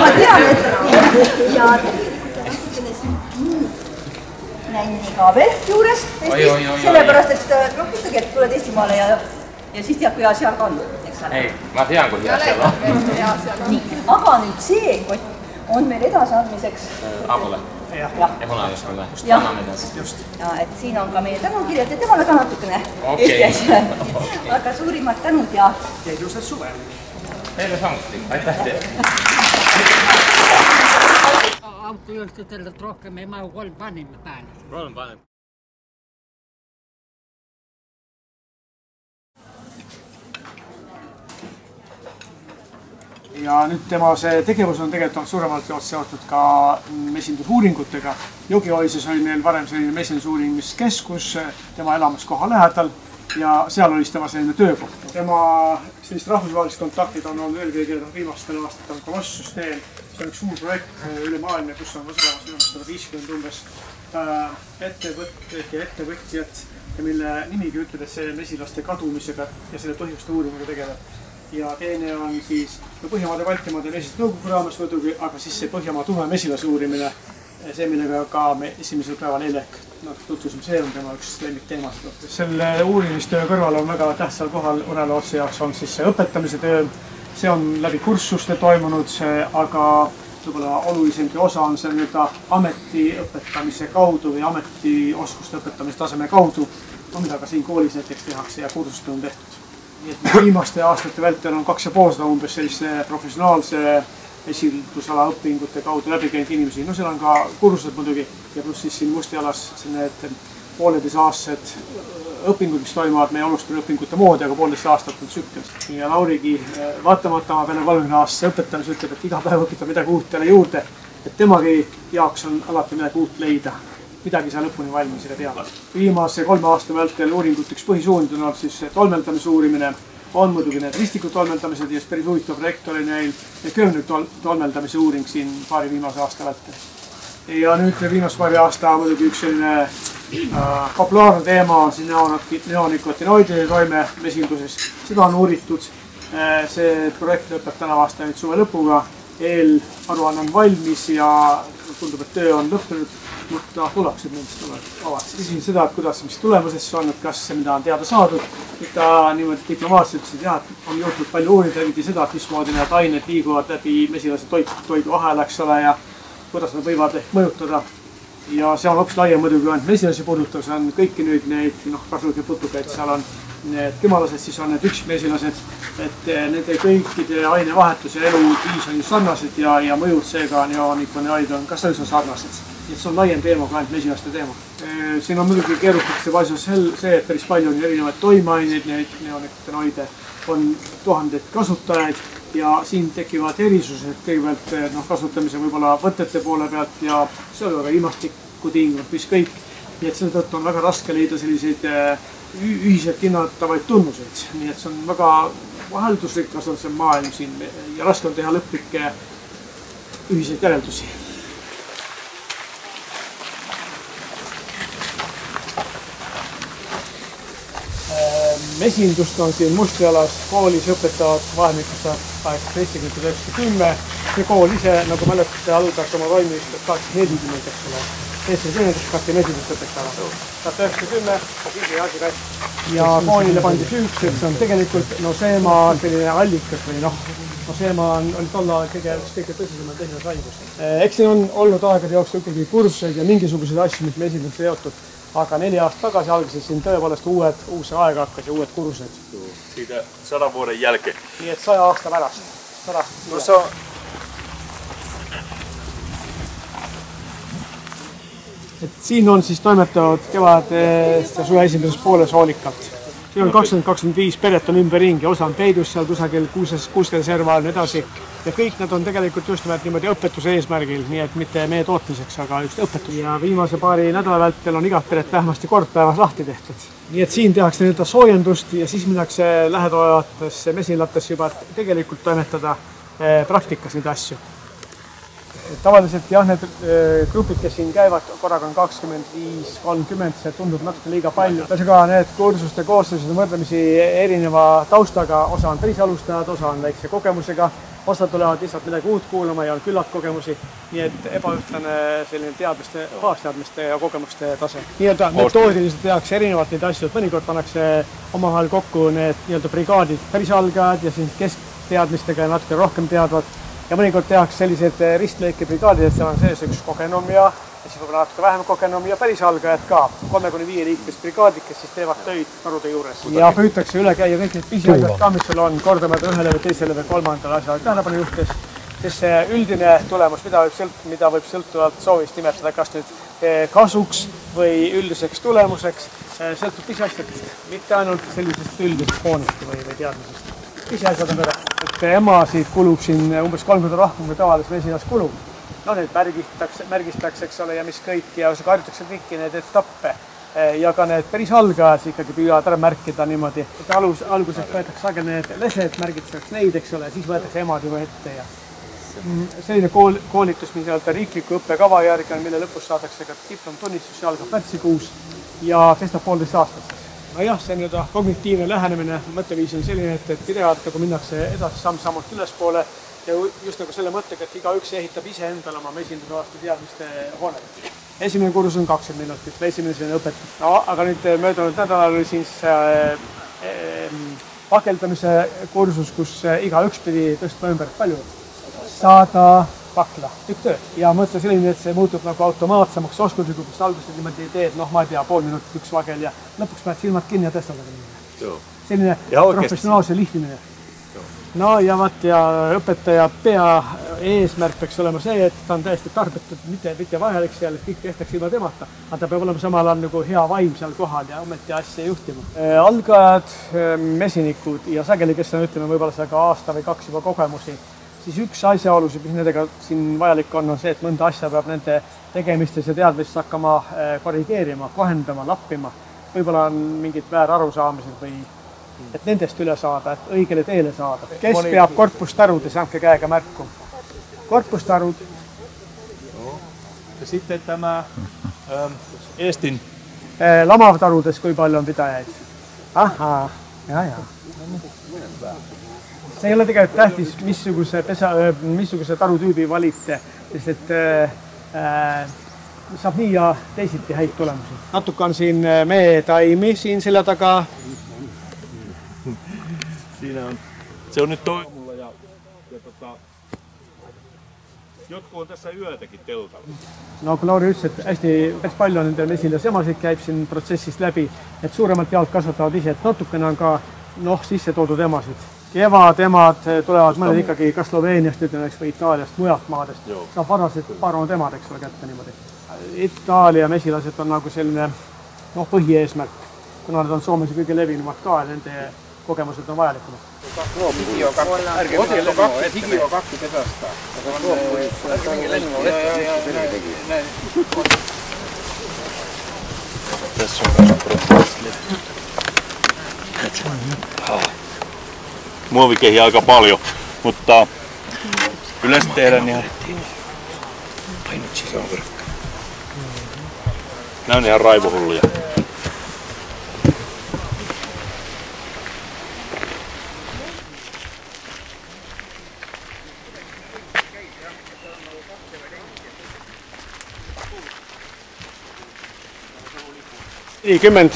ma tean, et ja nänni ka veel juures, sellepärast, et ütlegi, et tuled Eestimaale ja siis tead, kui hea seal ka on. Ei, ma tean, kui hea seal on. Aga nüüd see kott on meil edasiandmiseks. Aabule. Ja Punajuskule. Just. Ja, et siin on ka meie tänukirjad ja temale ka natukene Eesti asja. Aga suurimad tänud ja... Ja ilusat suve. Teile samuti. Aitäh teile. Autojuhtidelt rohkem ei mahu 3 vanima päälle. 3 vanima. Ja nüüd tema see tegevus on tegelikult suuremalt seotud ka mesindusuuringutega. Jokioises oli meil varem selline mesindusuurimiskeskus tema elamiskoha lähedal ja seal oli tema selline töökoht. Tema sellist rahvusvahelised kontaktid on olnud eelkõige viimastel aastatel Kolossussüsteem. See on üks suur projekt üle maailma, kus on osalemas 150 umbes ettevõtted ja ettevõtjad, mille nimigi ütleb, et see mesilaste kadumisega ja selle põhjuste uurimisega tegeleb. Ja teine on siis Põhjamaade Baltimaade mesilaste nõukogu raames muidugi, aga siis see Põhjamaa tume mesilase uurimine, see millega ka me esimesel päeval eile tutvusime, see on tema üks lemmikteemasid. Selle uurimistöö kõrval on väga tähtsal kohal Unelootsi jaoks on siis see õpetamise töö. See on läbi kursuste toimunud, aga võib-olla olulisemgi osa on see ameti õpetamise kaudu või ametioskuste õpetamise taseme kaudu, mida ka siin koolis näiteks tehakse ja kursust on tehtud. Viimaste aastate vältel on 2,5 umbes sellise professionaalse esildusala õpingute kaudu läbi käinud inimesi. No seal on ka kursused muidugi ja pluss siis siin Mustialas need 1,5 aastased õpingud, mis toimuvad meie alustuse õpingute moodi, aga 1,5 aastat on tsükkel. Ja Laurigi vaatamata oma peale 30 aastase õpetamise ütleb, et iga päev õpitab midagi uut jälle juurde, et temagi jaoks on alati midagi uut leida. Midagi saa lõpuni valmis ega teada. Viimase 3 aasta vältel uuringute üks põhisuund on olnud siis tolmeldamise uurimine. On muidugi need ristikud tolmeldamised ja päris huvitav projekt oli neil köömnike tolmeldamise uuring siin paari viimase aasta vältel. Ja nüüd viimase paari aasta muidugi üks selline populaarne teema on siin neonikotinoidide toime mesilduses. Seda on uuritud. See projekt lõpeb täna aasta nüüd suve lõpuga. Eelaruanne on valmis ja tundub, et töö on lõppenud. Mutta tulokset nendest ovat. Küsin seda, et kuidas, mis tulemusest see on, et kas see, mida on teada saadud. Ta niimoodi diplomaatselt ütlesid, et on juhtunud palju uurida seda, et mismoodi need ained liiguvad läbi mesilase toidu ahela, eks ole, ja kuidas nad võivad ehk mõjutada. Ja see on hoopis laiem muidugi ainult mesilasi puudutav, see on kõiki nüüd neid kasulikke putukaid, seal on need kümalased, siis on need üksikmesilased, et nende kõikide ainevahetus ja eluviis on just sarnased ja mõjud seega neonikotinoidid on ka üsna sarnased. Et see on laiem teema, ka ainult mesilaste teema. Siin on muidugi keerutakse asjas see, et päris palju on erinevaid toimeaineid, neid neonikotinoide on tuhandeid kasutajaid ja siin tekivad erisused kõigepealt kasutamise võib-olla võtete poole pealt ja see on väga ilmastikku tinginud, mis kõik. Nii et selle tõttu on väga raske leida selliseid ühiselt hinnatavaid tunnuseid. Nii et see on väga vaheldusrikas on see maailm siin ja raske on teha lõplikke ühiseid järeldusi. Mesindust on siin Mustialas koolis õpetavad vahemikus 1870–1910. See kool ise, nagu mäletate, algas oma toimimist 1840, eks ole. Eesti hakati mesindust õpetama. 1910 ja koolile pandi süüks, et see on tegelikult Seemaa selline allikas või Seemaa oli tol ajal kõige tõsisemad teised haigus. Eks siin on olnud aegade jooksul ikkagi kursuseid ja mingisuguseid asju, mis mesindust seotud. Aga 4 aastat tagasi algasid siin tõepoolest uus aeg hakkas ja uued kursused. Siitä 100 vuoden jälkeen. Nii et 100 aasta pärast. No se on... Siin on siis toimetavad kevadest ja suve esimeses pooles hoolikalt. Siin on 20-25 peret on ümberringi, osa on peidus seal kusagil kuuskede serva on edasi. Ja kõik nad on tegelikult just nimelt niimoodi õpetuse eesmärgil, nii et mitte meie tootmiseks, aga just õpetus. Ja viimase paari nädala vältel on igat peret vähemasti kord päevas lahti tehtud. Nii et siin tehakse soojendust ja siis minnakse lähedaolevatesse mesilatesse juba tegelikult toimetada. praktikas neid asju. Tavaliselt jah, need grupid, kes siin käivad, korraga on 25-30, see tundub natuke liiga palju. Ka need kursuste kooslused on võrdlemisi erineva taustaga, osa on päris alustajad, osa on väikse kogemusega, osa tulevad lihtsalt midagi uut kuulama ja on küllalt kogemusi, nii et ebaühtlane selline teadmiste, baasteadmiste ja kogemuste tase. Nii-öelda metoodiliselt tehakse erinevalt neid asju, et mõnikord pannakse omavahel kokku need nii-öelda brigaadid päris algajad ja siin keskteadmistega ja natuke rohkem teadvad. Ja mõnikord tehakse sellised ristlõike brigaadid, et seal on sees üks kogenum ja siis võib-olla natuke vähem kogenum ja päris algajad ka. 3-5 liikmest brigaadid, kes siis teevad töid tarude juures. Ja püütakse üle käia kõik need pisiasjad ka, mis sul on, kordama ühele või teisele või kolmandale asjale tähelepanu juhtes. Sest see üldine tulemus, mida võib sõltuvalt soovist nimetada, kas nüüd kasuks või üldiseks tulemuseks, sõltub pisiasjadest, mitte ainult sellisest üldisest foonist või teadmisest. Pisiasjad on kõrge. Et emasid kulub siin umbes 3 korda rohkem kui tavalises mesilas kulub. No need märgistatakse, eks ole, ja mis kõik, ja harjutakse kõiki need etappe. Ja ka need päris algajad ikkagi püüavad ära märkida niimoodi, et alguseks võetakse sageli need lesed, märgitakse neid, eks ole, siis võetakse emad juba ette. Ja selline koolitus, mis riikliku õppekava järgi on, mille lõpus saadakse ka diplomtunnistus, see algab märtsikuus ja kestab 1,5 aastat. No jah, see on kognitiivne lähenemine, mõtteviis on selline, et pidevalt nagu minnakse edasi samm-sammult ülespoole ja just nagu selle mõttega, et igaüks ehitab ise endale oma mesindusalaste teadmiste hoonet. Esimene kursus on 20 minutit, esimene selline õpetus. No, aga nüüd möödunud nädalal oli siis pakeldamise kursus, kus igaüks pidi tõstma ümber palju 100 pakla, tükk tööd. Ja mõtle selline, et see muutub nagu automaatsemaks oskuslikuks, alguses niimoodi teed, ma ei tea, pool minutit üks vagel ja lõpuks pead silmad kinni ja tõstad. Selline professionaalse lihvimine. No ja õpetaja pea eesmärk peaks olema see, et ta on täiesti tarbetud, mitte vajalik seal, et kõik tehtaks ilma temata. Aga ta peab olema samal ajal nagu hea vaim seal kohal ja ometi asja juhtima. Algajad, mesinikud ja sageli, kes on, ütleme, võib-olla seal ka aasta või 2 juba kogemusi, siis üks asjaolusid, mis nendega siin vajalik on see, et mõnda asja peab nende tegemistes ja teadmistes hakkama korrigeerima, kohendama, lappima. Võib-olla on mingid väärarusaamised või et nendest üle saada, et õigele teele saada. Kes peab korpustarudes, andke käega märku. Korpustarud. Ja sitten tämä Eestin lamavtarudes, kui palju on pidajaid? Ahaa, jaa. See ei ole tegelikult tähtis, missuguse tarutüübi valite, sest et saab nii ja teisiti häid tulemusi. Natuke on siin meetaimi siin selle taga. Se on nyt toimulla ja jotkut on tässä yötäkin teltalla. No kun Lauri ütles, et hästi päris palju on nendel mesilas emasid käib siin protsessist läbi, et suuremalt jaolt kasvatavad ise, et natukene on ka sisse toodud emasid. Kevad emad tulevad mõned ikkagi ka Sloveeniast, ütleme, või Itaaliast, mujalt maadest. Saab varased paar omad emad, eks ole, kätte niimoodi. Itaalia mesilased on nagu selline põhieesmärk, kuna nad on Soomes kõige levinumad ka ja nende kogemused on vajalikumad. Higio 2 pesasta. Tässä on prosessi. Muovikehiä aika paljon, mutta yleensä tehdään ihan... Painut sisään verkka. Nää on ihan raivohulluja.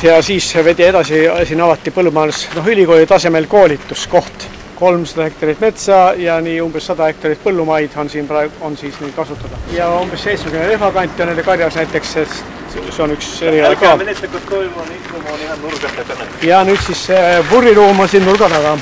Ja siis vedi edasi, siin avati põllumajandus ülikooli tasemel koolituskoht. 300 hektarit metsa ja nii umbes 100 hektarit põllumaid on siin praegu on siis nüüd kasutada. Ja umbes 70 rehvakanti on nende karjas näiteks, see on üks eriala ka. Älkää menette, kun toivon istumaan on ihan nurkan takana. Ja nüüd siis purriruum on siin nurga taga.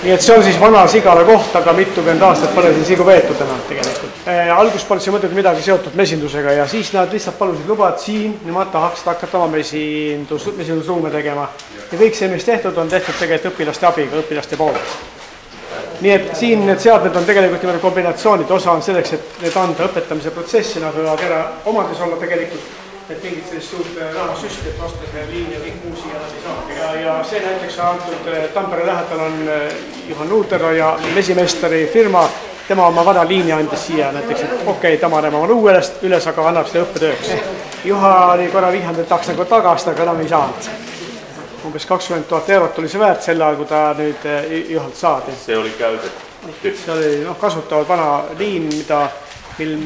nii et see on siis vana Sigala koht, aga mitukümmend aastat pole siin sigu veetud enam tegelikult. Algus polnud see muidugi midagi seotud mesindusega ja siis nad lihtsalt palusid luba, et siin nemad tahaksid hakata oma mesindusruume tegema. Ja kõik see, mis tehtud on tehtud tegelikult õpilaste abiga, õpilaste poolt. Nii et siin need seadmed on tegelikult niimoodi kombinatsioonid, osa on selleks, et need anda õpetamise protsessi, nad võivad ära omades olla tegelikult, et mingit sellist suurt rahasüsti, et osta see liin ja kõik muu siia läbi saada. Ja see näiteks antud Tampere lähedal on Juhan Luutero ja mesimestari firma, tema oma vana liini andis siia näiteks, et okei, tamarema on uuelest üles, aga annab seda õppetööks. Juha oli korra vihanud, et tahaks nagu tagast, aga enam ei saanud. Umbes 20 000 eurot oli see väärt sel ajal, kui ta nüüd Juhalt saadi. See oli käydet. See oli kasutavad vana liin,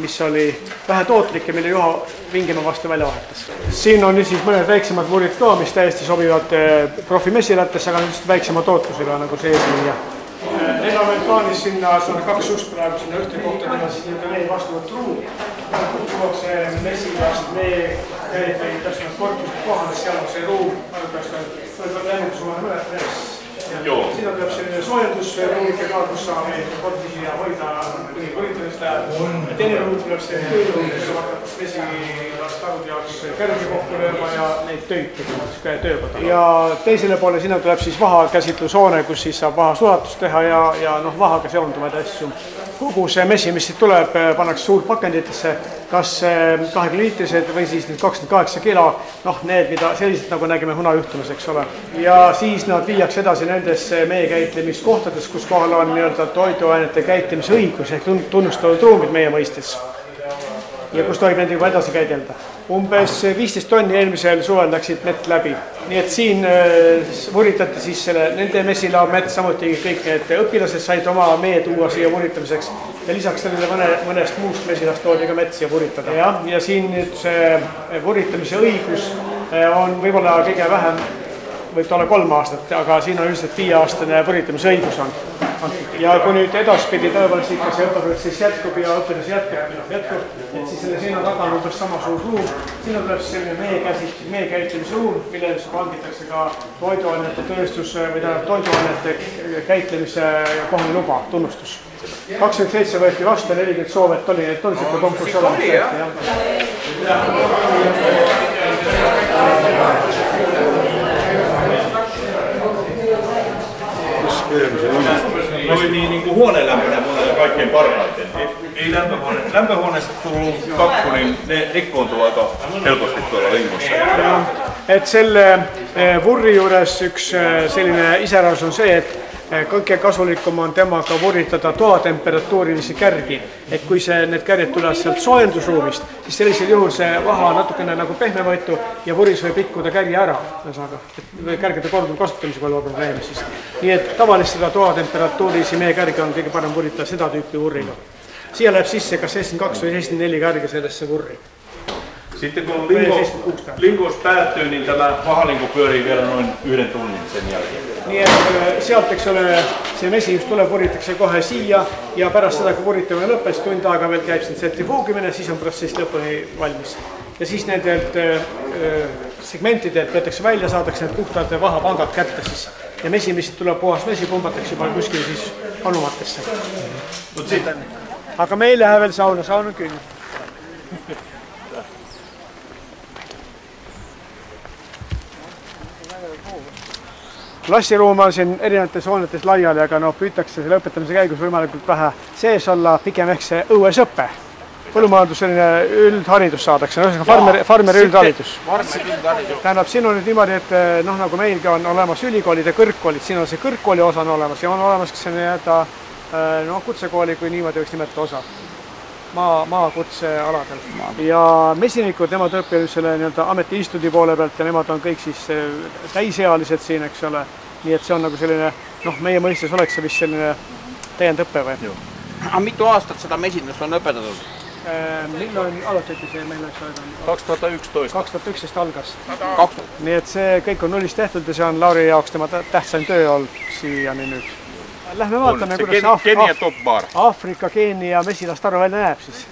mis oli vähe tootlik ja mille Juha Vingimaa vastu välja vahetas. Siin on siis mõned väiksemad vurid ka, mis täiesti sobivad profimesilates, aga just väiksema tootlusega nagu see eesmine. Neil on meil plaanis sinna 2 ust praegu sinna ühte kohta teha siis nii-öelda veel vastuvõtt ruum. Tuuakse mesilast, mee käib täpselt korpused kohale, seal on see ruum, võib-olla lämmutusumane mõned rees. Siin on tuleb selline soojendusruumike ka, kus saab korpusi ja hoida kuni võritamist läheb. Teine ruum tuleb see tööruum, kus saab hakata mesilast arvud jaoks kõrgi kokku lööma ja neid töid tegema, töökoda. Ja teisele poole sinna tuleb siis vahakäsitlushoone, kus siis saab vaha teha ja vahaga seonduvaid asju. Kogu see mesi, mis siit tuleb, pannakse suurt pakenditesse, kas 20-liitrised või siis 28 kilo, need, mida sellised nagu nägime hunajuhtumas, eks ole. Ja siis nad viiakse edasi nendesse meie käitlemiskohtades, kus kohal on toiduainete käitlemise õigus ehk tunnustatud ruumid meie mõistes. Ja kus tohib nende juba edasi käidelda. Umbes 15 tonni eelmisel suvel läksid mett läbi. Nii et siin vuritati siis nende mesila mett, samuti kõik need õpilased said oma mee tuua siia vuritamiseks. Ja lisaks sellele mõnest muust mesilast toodi ka mett siia vuritada. Ja siin nüüd see vuritamise õigus on võib-olla kõige vähem, võib ta olla 3 aastat, aga siin on üldiselt 5-aastane vuritamise õigus on. Ja kui nüüd edaspidi tõepoolest ikka see õppeprotsess jätkub ja õppetus jätkub, et siis selle sinna taga on umbes sama suur ruum. Sinna tuleb selline mee käitlemise ruum, millele hangitakse ka toiduainete tööstus või toiduainete käitlemise ja kohane luba, tunnustus. 27 võeti vastu, 40 soovet oli, et on siuke konkurss olemas. Oli niin kuin huonelämpöinen monelle kaikkein parhaiten. Ei lämpöhuoneesta tullut kakku, niin ne rikkoontuu aika helposti tuolla lingossa. Et selle vurri juures üks selline iseäralus on see, et kõige kasulikum on temaga vuritada toatemperatuurilisi kärgi. Et kui need kärjed tulevad sealt soojendusruumist, siis sellisel juhul see vaha on natukene nagu pehmevõitu ja vuris võib rikkuda kärgi ära. Kärgede korduv kasutamisega oli probleemi siis. Nii et tavalist seda toatemperatuurilisi meie kärgi on kõige parem vuritada seda tüüpi vurriga. Siia läheb sisse kas 72 või 74 kärgi sellesse vurri. Sitten kun lingos päättyy, niin tämä vahalinko pyörii vielä noin 1 tunnin sen jälkeen. Nii et sealt, eks ole, see mesi just tuleb, vuritakse kohe siia ja pärast seda, kui vuritamine lõppes, tund aega veel käib siin tsentrifuugimine, siis on protsess lõpuni valmis. Ja siis nendelt segmentidelt võetakse välja, saadakse need puhtad vahapangad kätte siis. Ja mesi, mis tuleb puhas mesi, pumbatakse juba kuskil siis anumatesse. Aga me ei lähe veel sauna, saun on küll. Klassiruum on siin erinevates hoonetes laiali, aga püütakse selle õpetamise käigus võimalikult vähe sees olla, pigem ehk see õuesõppe. Põllumajandus selline üldharidus saadakse, farmeri üldharidus. Tähendab, siin on nüüd niimoodi, et nagu meilgi on olemas ülikoolid ja kõrgkoolid, siin on see kõrgkooli osa on olemas ja on olemas ka see kutsekooli, kui niimoodi võiks nimetada osa. Maakutsealadel. Ja mesinikud, nemad õppivad selle ametiinstituudi poole pealt ja nemad on kõik siis täisealised siin, eks ole. Nii et see on nagu selline, meie mõistes oleks see vist selline täiendõppe või? Aga mitu aastat seda mesindust on õpetatud? Milloin aloitati see meil, eks ole? 2011. 2011 algas. Nii et see kõik on nullist tehtud ja see on Lauri jaoks tema tähtsain töö olnud siiani nüüd. Lähme vaatame, kuidas Aafrika Keenia mesilast aru välja näeb siis.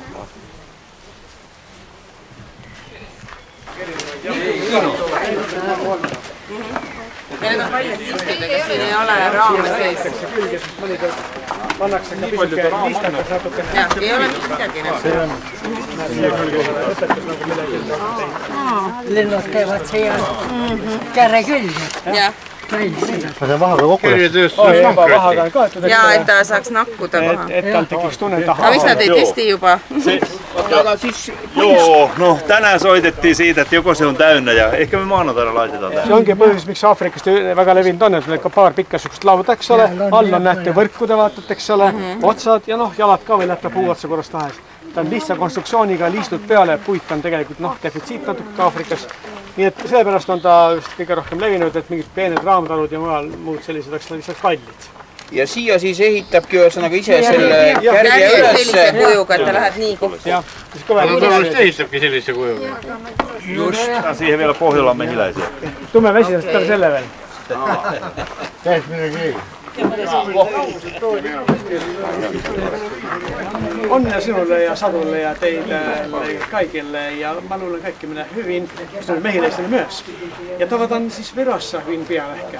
Meil on paljud istudega, siin ei ole raame sees. Pannakse ka pisuke liistakas natuke. Jah, ei ole midagi näha. Lennud teevad siia kärre küll. Jah. Ma see vahaga kokku läks. Jaa, et ta saaks nakkuda maha. Et tal tekiks tunne, et aga miks nad ei testi juba? Aga siis... Joo, no tänään soitettiin siitä, että joko se on täynnä ja ehkä me maanantaina laitetaan täynnä. See ongi põhjus, miks Aafrikast väga levinud on, et meil ka paar pikka sukust lauda, eks ole, all on näete võrkude vaatate, eks ole, otsad ja jalad ka veel jätta puu otsa korrast tahes. Ta on lihtsa konstruktsiooniga liistud peale, puit on tegelikult defitsiit natuke Aafrikas. Nii et sellepärast on ta just kõige rohkem levinud, et mingid peened raamtalud ja muud sellised oleks lihtsalt kallid. Ja siia siis ehitabki ühesõnaga ise selle kärje üles. Sellise kujuga, et ta läheb nii kohta. Jah, siis ta ehitabki sellise kujuga. Just, siihen vielä pohjalla on mehiläisiä. Tumme vesi, peale selle veel. Käis midagi ei. Onnea sinulle ja Sadulle ja teille kaikille ja mä luulen kaikki menee hyvin, sinulle mehiläisille myös. Ja tavataan siis Virossa hyvin pian ehkä.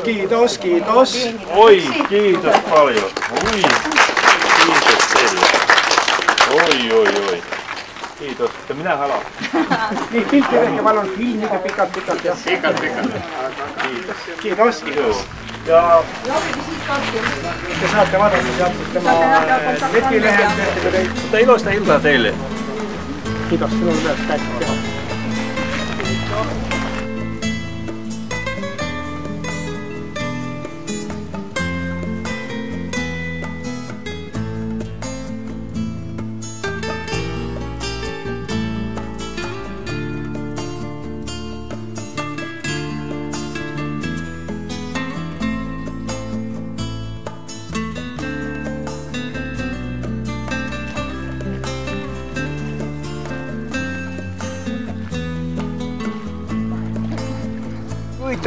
Kiitos, kiitos. Oi, kiitos paljon. Oi, kiitos teille. Oi. Kiitos, että minä haluan. Niin, piltti ehkä valon filmikä pikat. Pikat. Kiitos. Kiitos. Ja te saatte vaadata sealt tema netilehel. Mutta iloista iltaa teille. Kiitos sinulle myös kaikki teho.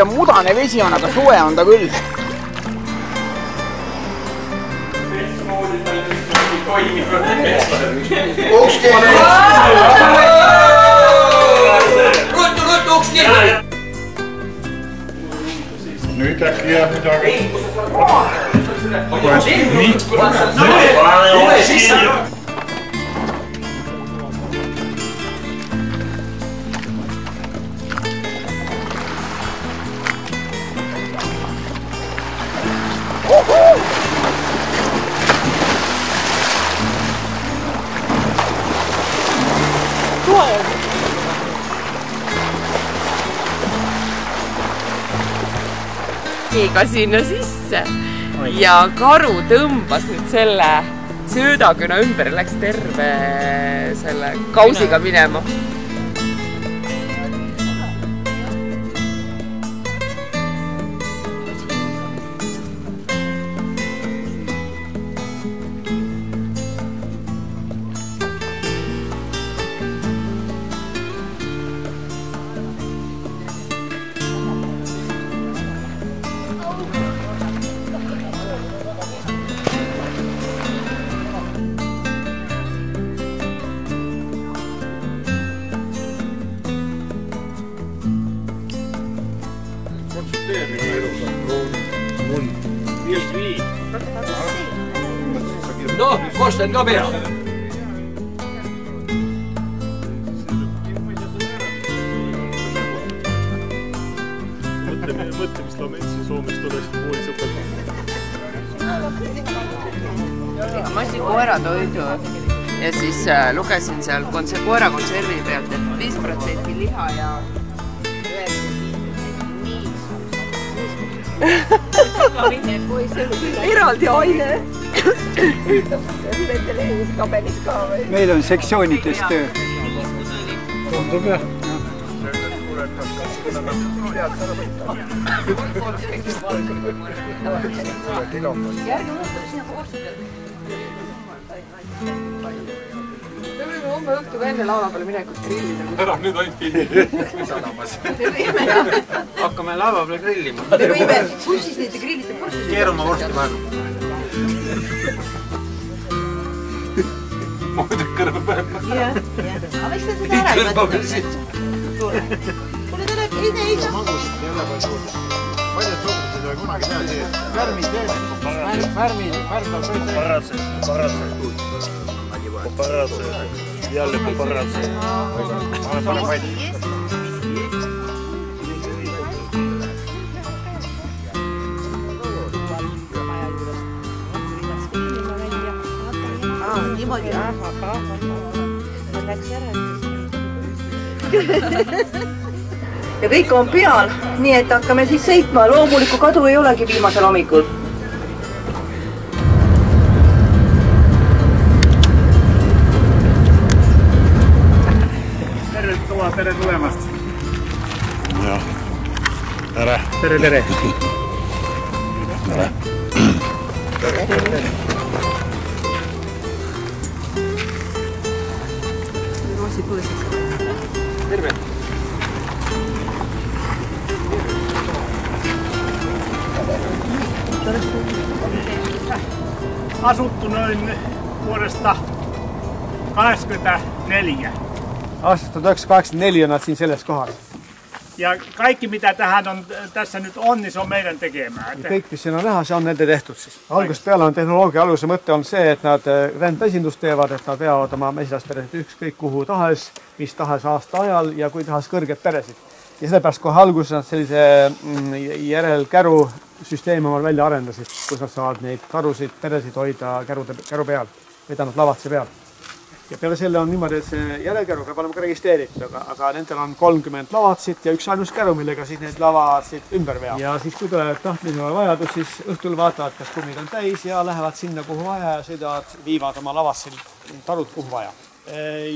Mudane vesi on, aga suve on ta küll. Nyt äkkiä midagi. Ka sinna sisse ja karu tõmbas nüüd selle söödaküna ümber ja läks terve selle kausiga minema. No, kosten ka peal. Mõtlemislametsi Soomest oleks puulisõpad. Massikoeratoidu ja siis lugesin seal koera konservi pealt, et 5% liha ja 9% eraldi aine. Meil on sektsioonides töö. Tundub jah. Homme õhtuga enne laava peale minekut grillida. Ära nüüd ainult filmi sadamas. Hakkame laava peale grillima. Me võime pussis neid grillida pussis. Keeruma vorsti praegu. Muidugi kõrva päeva. Jah. Aga miks te seda ära ei võtta? Kuule, te olete ei. Paljud suhted ei ole kunagi teha see, et värmi on Paparazzi. Jälle paparazzi. Pane paid. Niimoodi, läks ära. Ja kõik on peal, nii et hakkame siis sõitma. Loomulikku kadu ei olegi viimasel hommikul. Tere tulemast. Joo. Tere. Tere, tere. Tere. Terve. Asuttu noin vuodesta 84. Aastasta 1984 on nad siin selles kohas. Ja kaikki mitä tähän on, tässä nyt on, niin se on meidän tekemää. Ja kõik, mis siin on näha, see on nende tehtud siis. Algusest peale on tehnoloogia aluse mõte on see, et nad rändpesindust teevad, et nad veavad oma mesilasperesid ükskõik kuhu tahes, mis tahes aasta ajal ja kui tahes kõrged peresid. Ja sellepärast kohe alguses nad sellise järelkäru süsteemi omal välja arendasid, kus nad saavad neid karusid, peresid hoida käru peal, vedanud lavatse peal. Ja peale selle on niimoodi, et see järelkäru peab olema ka registreeritud, aga nendel on 30 lavatsit ja üks ainus käru, millega siis need lavatsid ümber veab. Ja siis kui tuleb tahtmisele vajadus, siis õhtul vaatavad, kas kummid on täis ja lähevad sinna, kuhu vaja ja sõidavad, viivad oma lavatsil tarud, kuhu vaja.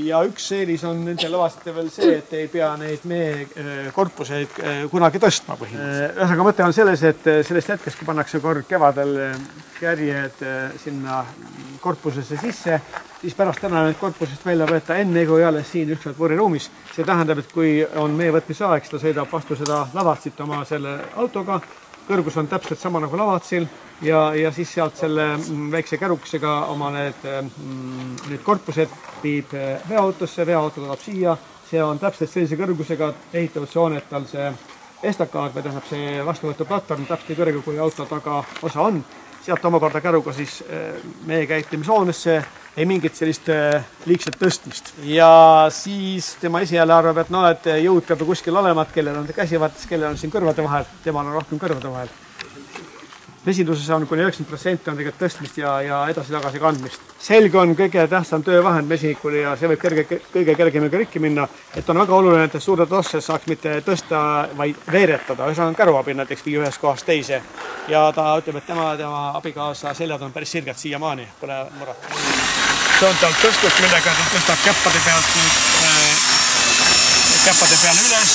Ja üks eelis on nende lavatsite veel see, et ei pea neid meie korpuseid kunagi tõstma põhimõtteliselt. Ühesõnaga mõte on selles, et sellest hetkest, kui pannakse kord kevadel kärjed sinna korpusesse sisse, siis pärast täna need korpusest välja võeta enne, kui alles siin ükskord võõriruumis. See tähendab, et kui on meie võtmise aeg, ta sõidab vastu seda lavatsit oma selle autoga. Kõrgus on täpselt sama nagu lavatsil ja siis sealt selle väikse kärukesega oma need korpused viib veoautosse, veoauto tuleb siia. See on täpselt sellise kõrgusega ehitavusjoon, et tal see estakaad või tähendab see vastuvõtu platvorm täpselt nii kõrge, kui auto taga osa on. Sealt omakorda käruga siis meie käitlemishoonesse ei mingit sellist liigset tõstmist. Ja siis tema ise jälle arvab, et jõud peab kuskil olema, et kellel on käsivartes, kellel on siin kõrvade vahel, temal on rohkem kõrvade vahel. Vesinduses on kuni 90% on tegelikult tõstmist ja edasi-tagasi kandmist. Selg on kõige tähtsam töövahend mesinikul ja see võib kõige kergemini rikki minna, et on väga oluline, et suured osses saaks mitte tõsta, vaid veeretada. Ühesõnaga on käruabi näiteks viia ühest kohast teise ja ta ütleb, et tema abikaasa seljad on päris sirged siiamaani, pole murat. See on tal tõstus, millega ta tõstab käppade peale üles,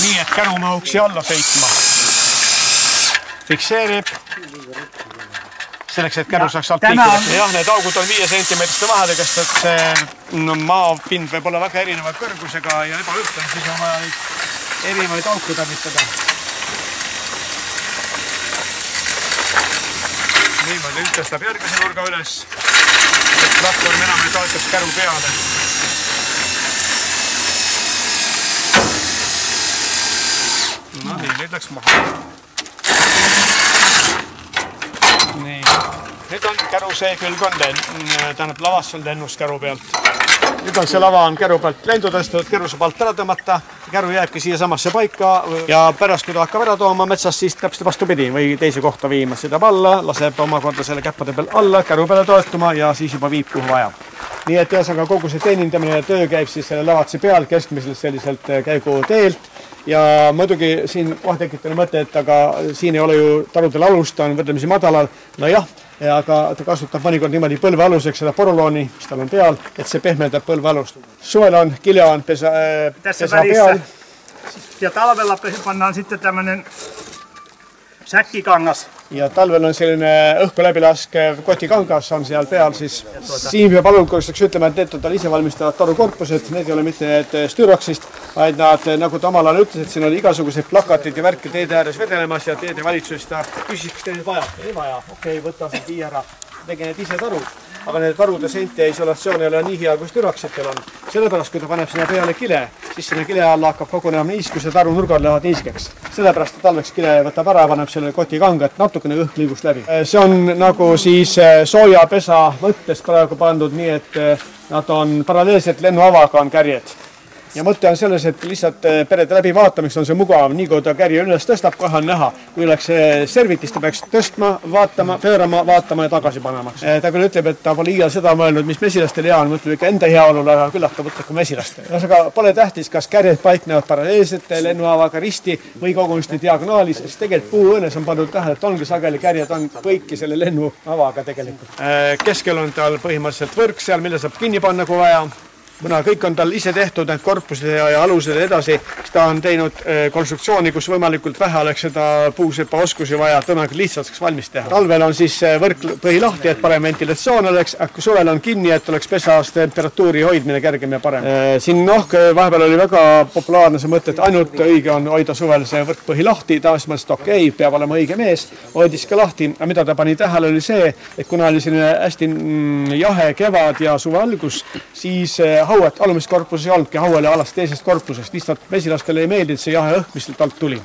nii et käru mahuks ja alla sõitma. Fikseerib selleks, et käru saaks alt liikuda. Jah, need augud on 5 cm vahedega, sest see maapind võib olla väga erineva kõrgusega ja ebaühtlane, siis on vaja neid erinevaid auke tarvitada. Niimoodi nüüd tõstab järgmise nurga üles, et platvorm enam ei toetaks käru peale. No nii, nüüd läks maha. Nii. Nüüd on käru see külg on tähendab lavas on lennus käru pealt. Nüüd on see lava on käru pealt lendu tõstnud, käru saab alt ära tõmmata, käru jääbki siia samasse paika ja pärast, kui ta hakkab ära tooma metsast, siis täpselt vastupidi või teise kohta viima. Sõidab alla, laseb omakorda selle käppade peal alla, käru peale toetuma ja siis juba viib kuhu vaja. Nii et ühesõnaga kogu see teenindamine ja töö käib siis selle lavatsi peal keskmiselt selliselt käigu teelt. Ja muidugi siin kohe tekitab mõte, et aga siin ei ole ju tarudel alust, ta on võrdlemisi madalal. No jah, aga ta kasutab mõnikord niimoodi põlve aluseks seda porolooni, mis tal on peal, et see pehmendab põlve alust. Suvel on kiljaon pesa peal. Ja talvella pannaan sitten tämmöinen säkkikangas. Ja talvel on selline õhku läbilaskev kotikangas on seal peal siis. Siin peab alulkoriseks ütlema, et need on tal ise valmistavad tarukorpused, need ei ole mitte need Styroxist, vaid nad, nagu ta omal ajal ütles, et siin oli igasugused plakatid ja värki teede ääres vedelemas ja teede valitsusest ta küsis, kas teid vaja? Ei vaja, okei, võta see vii ära, tege need ise tarud. aga need varude senti ja isolatsioon ei ole nii hea, kui türaksitel on. Sellepärast, kui ta paneb sinna peale kile, siis sinna kile alla hakkab kogunema niiskus ja taru nurgad lähevad niiskeks. Sellepärast, et talveks kile võtab ära, paneb selle koti kanga, et natukene õhk liigus läbi. See on nagu siis soojapesa mõttes praegu pandud nii, et nad on paralleelselt lennuavaga on kärjed. Ja mõte on selles, et lihtsalt perede läbivaatamist on see mugav, nii kui ta kärje üles tõstab, kohe on näha. Kui oleks servitist, ta peaks tõstma, vaatama, pöörama, vaatama ja tagasi panema. Ta küll ütleb, et ta pole iial seda mõelnud, mis mesilastel hea on, mõtleb ikka enda heaolule, aga küllap ta mõtleb ka mesilaste. Aga pole tähtis, kas kärjed paiknevad paralleelselt lennuavaga risti või kogunisti diagonaalis, sest tegelikult puuõõnes on pandud tähele, et ongi sageli kärjed on kõiki selle lennuavaga tegelikult. Keskel on tal põhimõtteliselt võrk seal, mille saab kinni panna, kui vaja. Kuna kõik on tal ise tehtud, need korpused ja alused edasi, siis ta on teinud konstruktsiooni, kus võimalikult vähe oleks seda puusepa oskusi vaja, et võimalikult lihtsalt saaks valmis teha. Talvel on siis võrk põhi lahti, et parem ventilatsioon oleks, aga suvel on kinni, et oleks pesas temperatuuri hoidmine kergem ja parem. Siin vahepeal oli väga populaarne see mõte, et ainult õige on hoida suvel see võrk põhi lahti, taas mõtlesin, et okei, peab olema õige mees, hoidis ka lahti, aga mida ta pani tähele oli see, et kuna oli selline hästi jahe kevad ja suve algus, siis hauet alumist korpuses ei olnudki, hauele alast teisest korpusest, lihtsalt mesilastele ei meeldinud see jahe õhk, mis talt tuli.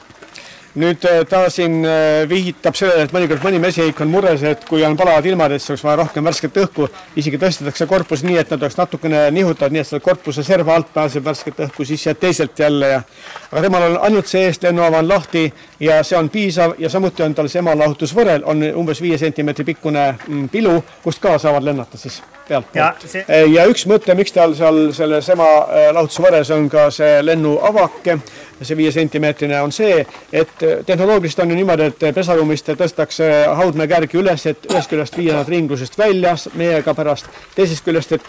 Nüüd ta siin vihitab sellele, et mõnikord mõni mesihik on mures, et kui on palavad ilmad, et see oleks vaja rohkem värsket õhku, isegi tõstetakse korpus nii, et nad oleks natukene nihutavad, nii et selle korpuse serva alt pääseb värsket õhku, siis jääd teiselt jälle. Aga temal on ainult see eest lennuava on lahti ja see on piisav ja samuti on tal see emalahutusvõrel, on umbes 5 cm pikkune pilu, kust ka saavad lennata siis pealt. Ja üks mõte, miks tal seal selles emalahutusvõres on ka see lennuavake, see 5 centimeetrine on see, et tehnoloogiliselt on ju niimoodi, et pesaruumist tõstakse haudme kärgi üles, et ühest küljest viia nad ringlusest väljas meiega pärast, teisest küljest, et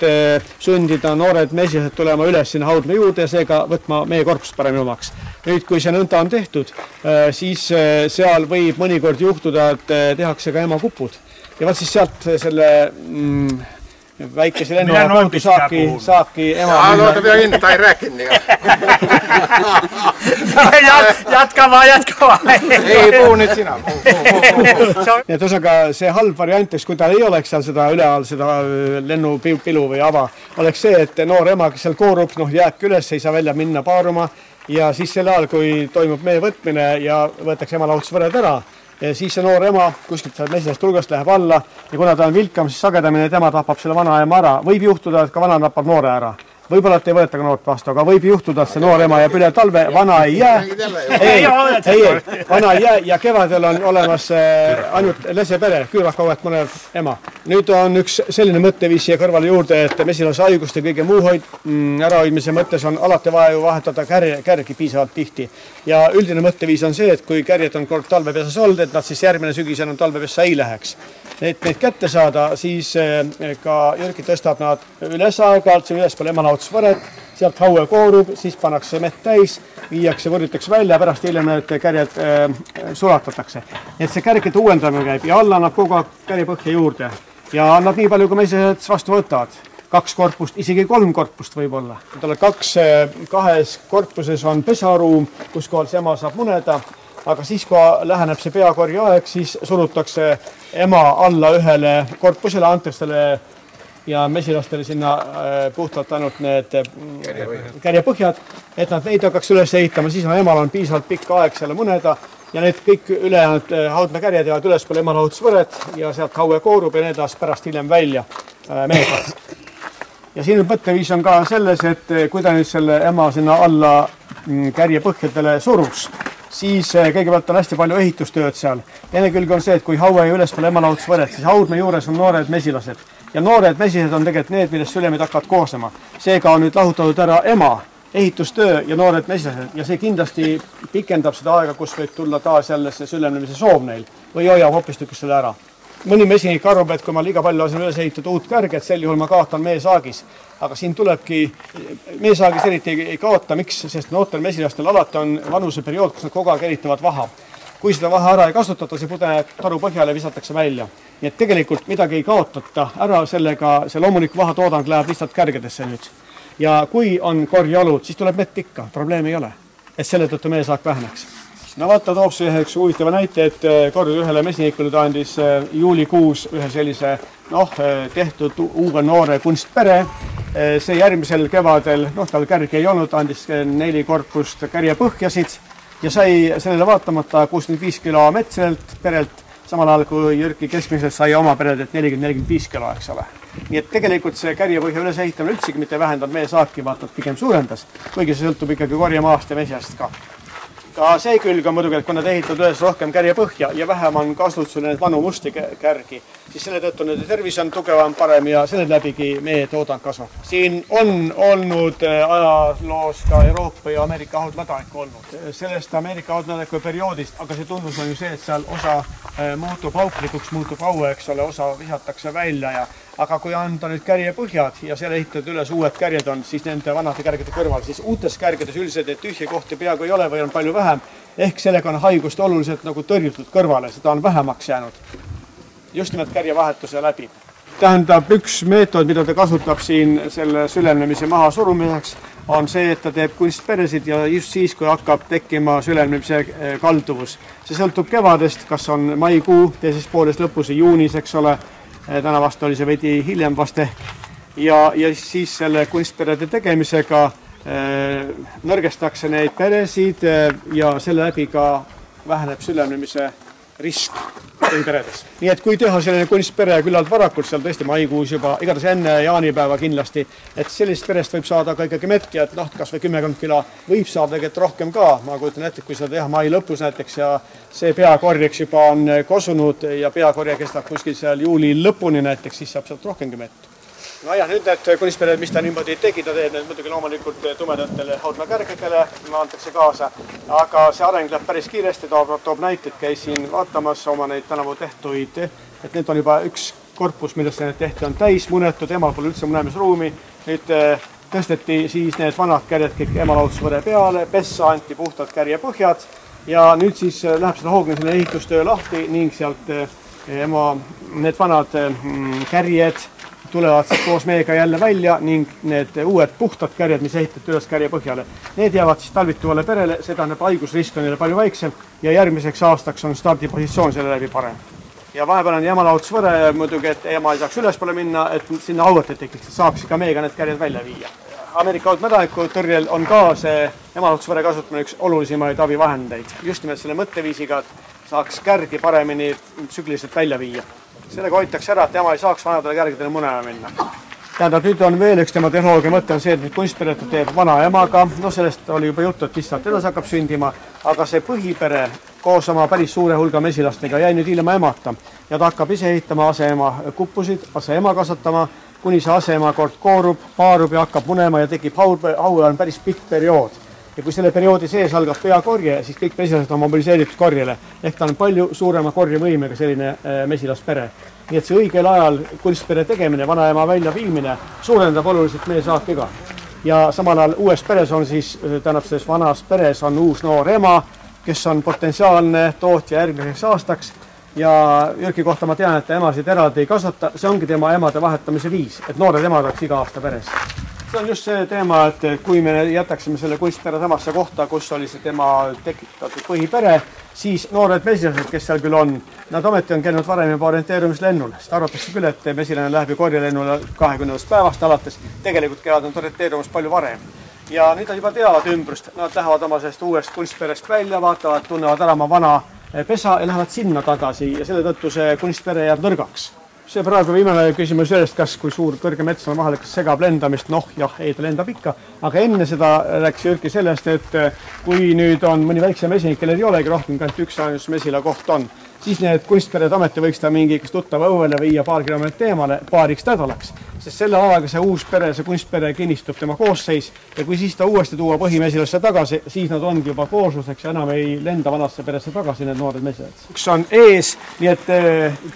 sundida noored mesilased tulema üles sinna haudme juurde ja seega võtma meie korpust paremini omaks. Nüüd, kui see nõnda on tehtud, siis seal võib mõnikord juhtuda, et tehakse ka emakupud. Ja vaat siis sealt selle väikese lennuava kaudu saabki ema... Oota, pea kinni, ta ei rääkinud nii. Jatka vaan. Ei, puhu nüüd sina. Et ühesõnaga see halb variant, kui tal ei oleks seal seda üleal, seda lennupilu või ava, oleks see, et noor ema, kes seal koorub, jääbki üles, ei saa välja minna paaruma ja siis sel ajal, kui toimub meie võtmine ja võetakse emalahutusvõred ära, ja siis see noor ema kuskilt seal mesilast hulgast läheb alla ja kuna ta on vilkam, siis sagedamini tema tapab selle vana ema ära. Võib juhtuda, et ka vana tapab noore ära. Võib-olla, et ei võeta ka noort vastu, aga võib juhtuda, et see noor ema jääb üle talve, vana ei jää. Vana ei jää ja kevadel on olemas ainult lesepere, küürakavet mõnev ema. Nüüd on üks selline mõtteviis siia kõrvale juurde, et mesilase haiguste kõige muu ärahoidmise mõttes on alati vaja ju vahetada kärgi piisavalt tihti. Ja üldine mõtteviis on see, et kui kärjed on kord talvepesas olnud, et nad siis järgmine sügis enam talvepessa ei läheks. Et neid kätte saada, siis ka Jürgi tõstab nad üles aeg-ajalt, see üles pole emalahutusvõred, sealt haue koorub, siis pannakse mett täis, viiakse, võrritakse välja, pärast hiljem need kärjed sulatatakse. Et see kärgide uuendamine käib ja alla annab kogu aeg kärjepõhja juurde ja annab nii palju, kui mesised vastu võtavad. 2 korpust, isegi 3 korpust võib olla. Kahes korpuses on pesaruum, kus kohal see ema saab muneda. Aga siis, kui läheneb see peakorja aeg, siis surutakse ema alla ühele korpusele, antestele ja mesilastele sinna puhtalt ainult need kärjepõhjad, et nad neid hakkaks üles ehitama, siis emal on piisavalt pikka aeg selle muneda ja need kõik ülejäänud haudmekärjed jäävad üles poole emalahutusvõred ja sealt haue koorub ja need pärast hiljem välja meega. Ja siin mõtteviis on ka selles, et kui ta nüüd selle ema sinna alla kärjepõhjadele surus, siis kõigepealt on hästi palju ehitustööd seal. Teine külg on see, et kui haue ja üles pole emalahutusvõred, siis haudme juures on noored mesilased. Ja noored mesilased on tegelikult need, millest sülemid hakkavad koosnema. Seega on nüüd lahutatud ära ema, ehitustöö ja noored mesilased. Ja see kindlasti pikendab seda aega, kus võib tulla taas jälle see sülemnemise soov neil või hoiab hoopistükkis selle ära. Mõni mesinik arvab, et kui ma liiga palju lasen üles ehitada uut kärget, sel juhul ma kaotan meesaagis. Aga siin tulebki, meesaagis eriti ei kaota, miks, sest noortel mesilastel alati on vanuseperiood, kus nad kogu aeg eritavad vaha. Kui seda vaha ära ei kasutata, see pudene taru põhjale visatakse välja. Nii et tegelikult midagi ei kaotata ära sellega, see loomulik vahatoodang läheb lihtsalt kärgedesse nüüd. Ja kui on korjalud, siis tuleb mett ikka, probleemi ei ole, et selle tõttu meesaak väheneks. No vaata, toobse üheks huvitava näite, et kord ühele mesinikule ta andis juulikuus ühe sellise tehtud uue noore kunstpere. See järgmisel kevadel, tal kärgi ei olnud, andis 4 korpust kärjepõhjasid ja sai sellele vaatamata 65 kilo metselt perelt, samal ajal kui Jürki keskmiselt sai oma peredelt 40-45 kilo, eks ole. Nii et tegelikult see kärjepõhja ülesehitamine üldsegi mitte vähendanud meie saaki, vaatad pigem suurendas, kuigi see sõltub ikkagi korjemaast ja mesiast ka. Ka see külg on muidugi, et kui nad ehitavad üles rohkem kärjepõhja ja vähem on kasutusel need vanu musti kärgi, siis selle tõttu nende tervis on tugevam, parem ja selle läbigi meie toodang kasvab. Siin on olnud ajaloos ka Euroopa ja Ameerika haudmädanikku olnud. Sellest Ameerika haudmädaniku perioodist, aga see tunnus on ju see, et seal osa muutub auklikuks, muutub haue, eks ole, osa visatakse välja ja aga kui anda nüüd kärjepõhjad ja seal ehitatud üles uued kärjed on, siis nende vanade kärgede kõrval, siis uutes kärgedes üldiselt tühje kohti peaaegu ei ole või on palju vähem, ehk sellega on haigust oluliselt nagu tõrjutud kõrvale, seda on vähemaks jäänud. Just nimelt kärjevahetuse läbi. Tähendab, üks meetod, mida ta kasutab siin selle sülemnemise maha surumiseks, on see, et ta teeb kunstperesid ja just siis, kui hakkab tekkima sülemnemise kalduvus. See sõltub kevadest, kas on maikuu, teises pooles lõpus juunis, eks ole, täna vast oli see veidi hiljem vast ehk. Ja siis selle kunstperede tegemisega nõrgestakse neid peresid ja selle läbi ka väheneb sülemnemise risk peredes. Nii et kui teha selline kunstpere küllalt varakult, seal tõesti maikuus juba, igatahes enne jaanipäeva kindlasti, et sellist perest võib saada ka ikkagi mett ja et kas või 10 kilo võib saada tegelikult rohkem ka. Ma kujutan ette, kui seda teha mai lõpus näiteks ja see peakorjeks juba on kosunud ja peakorje kestab kuskil seal juuli lõpuni näiteks, siis saab sealt rohkemgi mett. No ja nüüd need kunstpered, mis ta niimoodi tegi, ta teeb need muidugi loomulikult tumedatele haudmäekärgedele, antakse kaasa, aga see areng läheb päris kiiresti, toob näited, käisin vaatamas oma neid tänavu tehtuid, et need on juba üks korpus, millest need tehti on täis munetud, emal pole üldse munemisruumi, nüüd tõsteti siis need vanad kärjed kõik emalaotusvõre peale, pessa anti puhtad kärjepõhjad ja nüüd siis läheb seda hoogne selline ehitustöö lahti ning sealt need vanad kärjed tulevad siis koos meiega jälle välja ning need uued puhtad kärjed, mis ehitati üles kärjepõhjale. Need jäävad siis talvituvale perele, seda on haigusrisk on neile palju väiksem ja järgmiseks aastaks on stardipositsioon selle läbi parem. Ja vahepeal on emalaotusvõre muidugi, et ema ei saaks ülespoole minna, et sinna hauet ei tekiks, et saaks ka meiega need kärjed välja viia. Ameerika haudmädaniku tõrjel on ka see emalaotusvõre kasutamine üks olulisemaid abivahendeid. Just nimelt selle mõtteviisiga, et saaks kärgi paremini tsükliliselt välja viia. Sellega hoitakse ära, et ema ei saaks vanadele kärgedele munema minna. Tähendab, nüüd on veel üks tema tehnoloogia mõte on see, et nüüd kunstperet teeb vana emaga, sellest oli juba juttu, et lihtsalt edasi hakkab sündima, aga see põhipere koos oma päris suure hulga mesilastega jäi nüüd ilma emata ja ta hakkab ise ehitama aseema kuppusid, aseema kasvatama, kuni see aseema kord koorub, paarub ja hakkab munema ja tekib haue on päris pikk periood. Ja kui selle perioodi sees algab peakorje, siis kõik mesilased on mobiliseeritud korjele. Ehk ta on palju suurema korjevõimega selline mesilaspere. Nii et see õigel ajal kunstpere tegemine, vanaema välja viimine suurendab oluliselt meie saakiga. Ja samal ajal uues peres on siis, tähendab selles vanas peres on uus noor ema, kes on potentsiaalne tootja järgmiseks aastaks. Ja Jürki kohta ma tean, et emasid eraldi ei kasvata, see ongi tema emade vahetamise viis, et noored emad oleks iga aasta peres. See on just see teema, et kui me jätaksime selle kunstpere samasse kohta, kus oli see tema tekitatud põhipere, siis noored mesilased, kes seal küll on, nad ometi on käinud varem juba orienteerumislennul, sest arvatakse küll, et mesilane läheb ju korjelennule 20. päevast alates, tegelikult käivad nad orienteerumas palju varem. Ja nüüd nad juba teavad ümbrust, nad lähevad oma sellest uuest kunstperest välja, vaatavad, tunnevad ära oma vana pesa ja lähevad sinna tagasi ja selle tõttu see kunstpere jääb nõrgaks. See praegu viimane küsimus sellest, kas kui suur kõrge mets on vahel, kas segab lendamist, ei, ta lendab ikka, aga enne seda rääkis Jürki sellest, et kui nüüd on mõni väiksem mesinik, kellel ei olegi rohkem, kui üks ainus mesila koht on, siis need kunstpered ameti võiks ta mingi tuttava õuele viia paar kilomeetrit eemale paariks nädalaks, sest selle ajaga see uus pere, see kunstpere kinnistub tema koosseis ja kui siis ta uuesti tuua põhimesilasse tagasi, siis nad ongi juba koosluseks ja enam ei lenda vanasse peresse tagasi need noored mesilad. Üks on ees, nii et